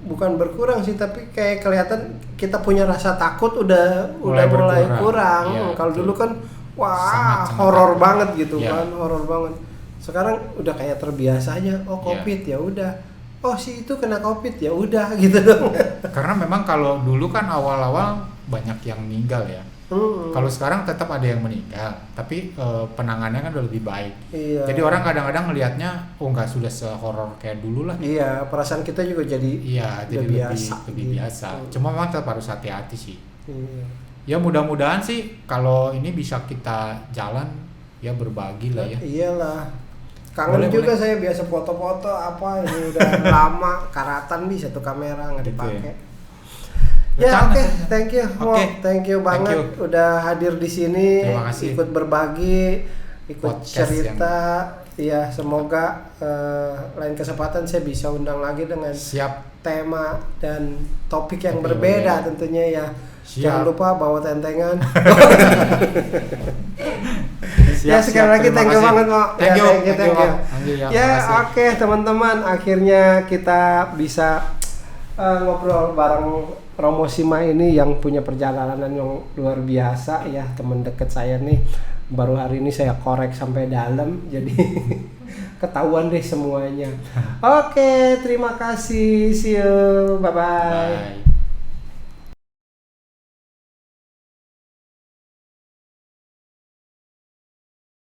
bukan berkurang sih, tapi kayak kelihatan kita punya rasa takut udah mulai berkurang. kurang. Iya, Kalau betul. dulu kan wah Sangat horor takut. banget gitu Iya. kan, horor banget. Sekarang udah kayak terbiasa aja. Oh, Iya. Covid ya udah. Oh, si itu kena Covid ya udah gitu dong. Karena memang kalau dulu kan awal-awal banyak yang meninggal ya. Kalau sekarang tetap ada yang meninggal, tapi penanganannya kan udah lebih baik. Iya. Jadi orang kadang-kadang ngelihatnya, oh nggak sudah sehoror kayak dulu lah. Iya, perasaan kita juga jadi Iya, jadi udah lebih biasa. Cuma memang tetap harus hati-hati sih. Iya. Ya mudah-mudahan sih kalau ini bisa kita jalan, ya berbagi lah ya. Iyalah. Kangen Boleh, juga boleh. saya biasa foto-foto apa ini udah lama karatan nih satu kamera nggak Gitu dipakai. ya. Ya Rencana oke, saja. thank you, Mo. Oke. Thank you banget you. udah hadir di sini, Terima kasih. ikut berbagi, ikut Podcast cerita. Ya semoga lain kesempatan saya bisa undang lagi dengan Siap. tema dan topik yang Topik berbeda berbeda. tentunya ya. Siap. Jangan lupa bawa tentengan. Siap, Ya sekali siap. lagi Terima thank you kasih. banget, Mo. Thank you, Thank you. Bang. Thank you, Ya terima kasih. oke teman-teman, akhirnya kita bisa ngobrol bareng Romo Sima ini yang punya perjalanan yang luar biasa ya, teman dekat saya nih. Baru hari ini saya korek sampai dalam, jadi ketahuan deh semuanya. Oke, terima kasih, see you, bye. Bye.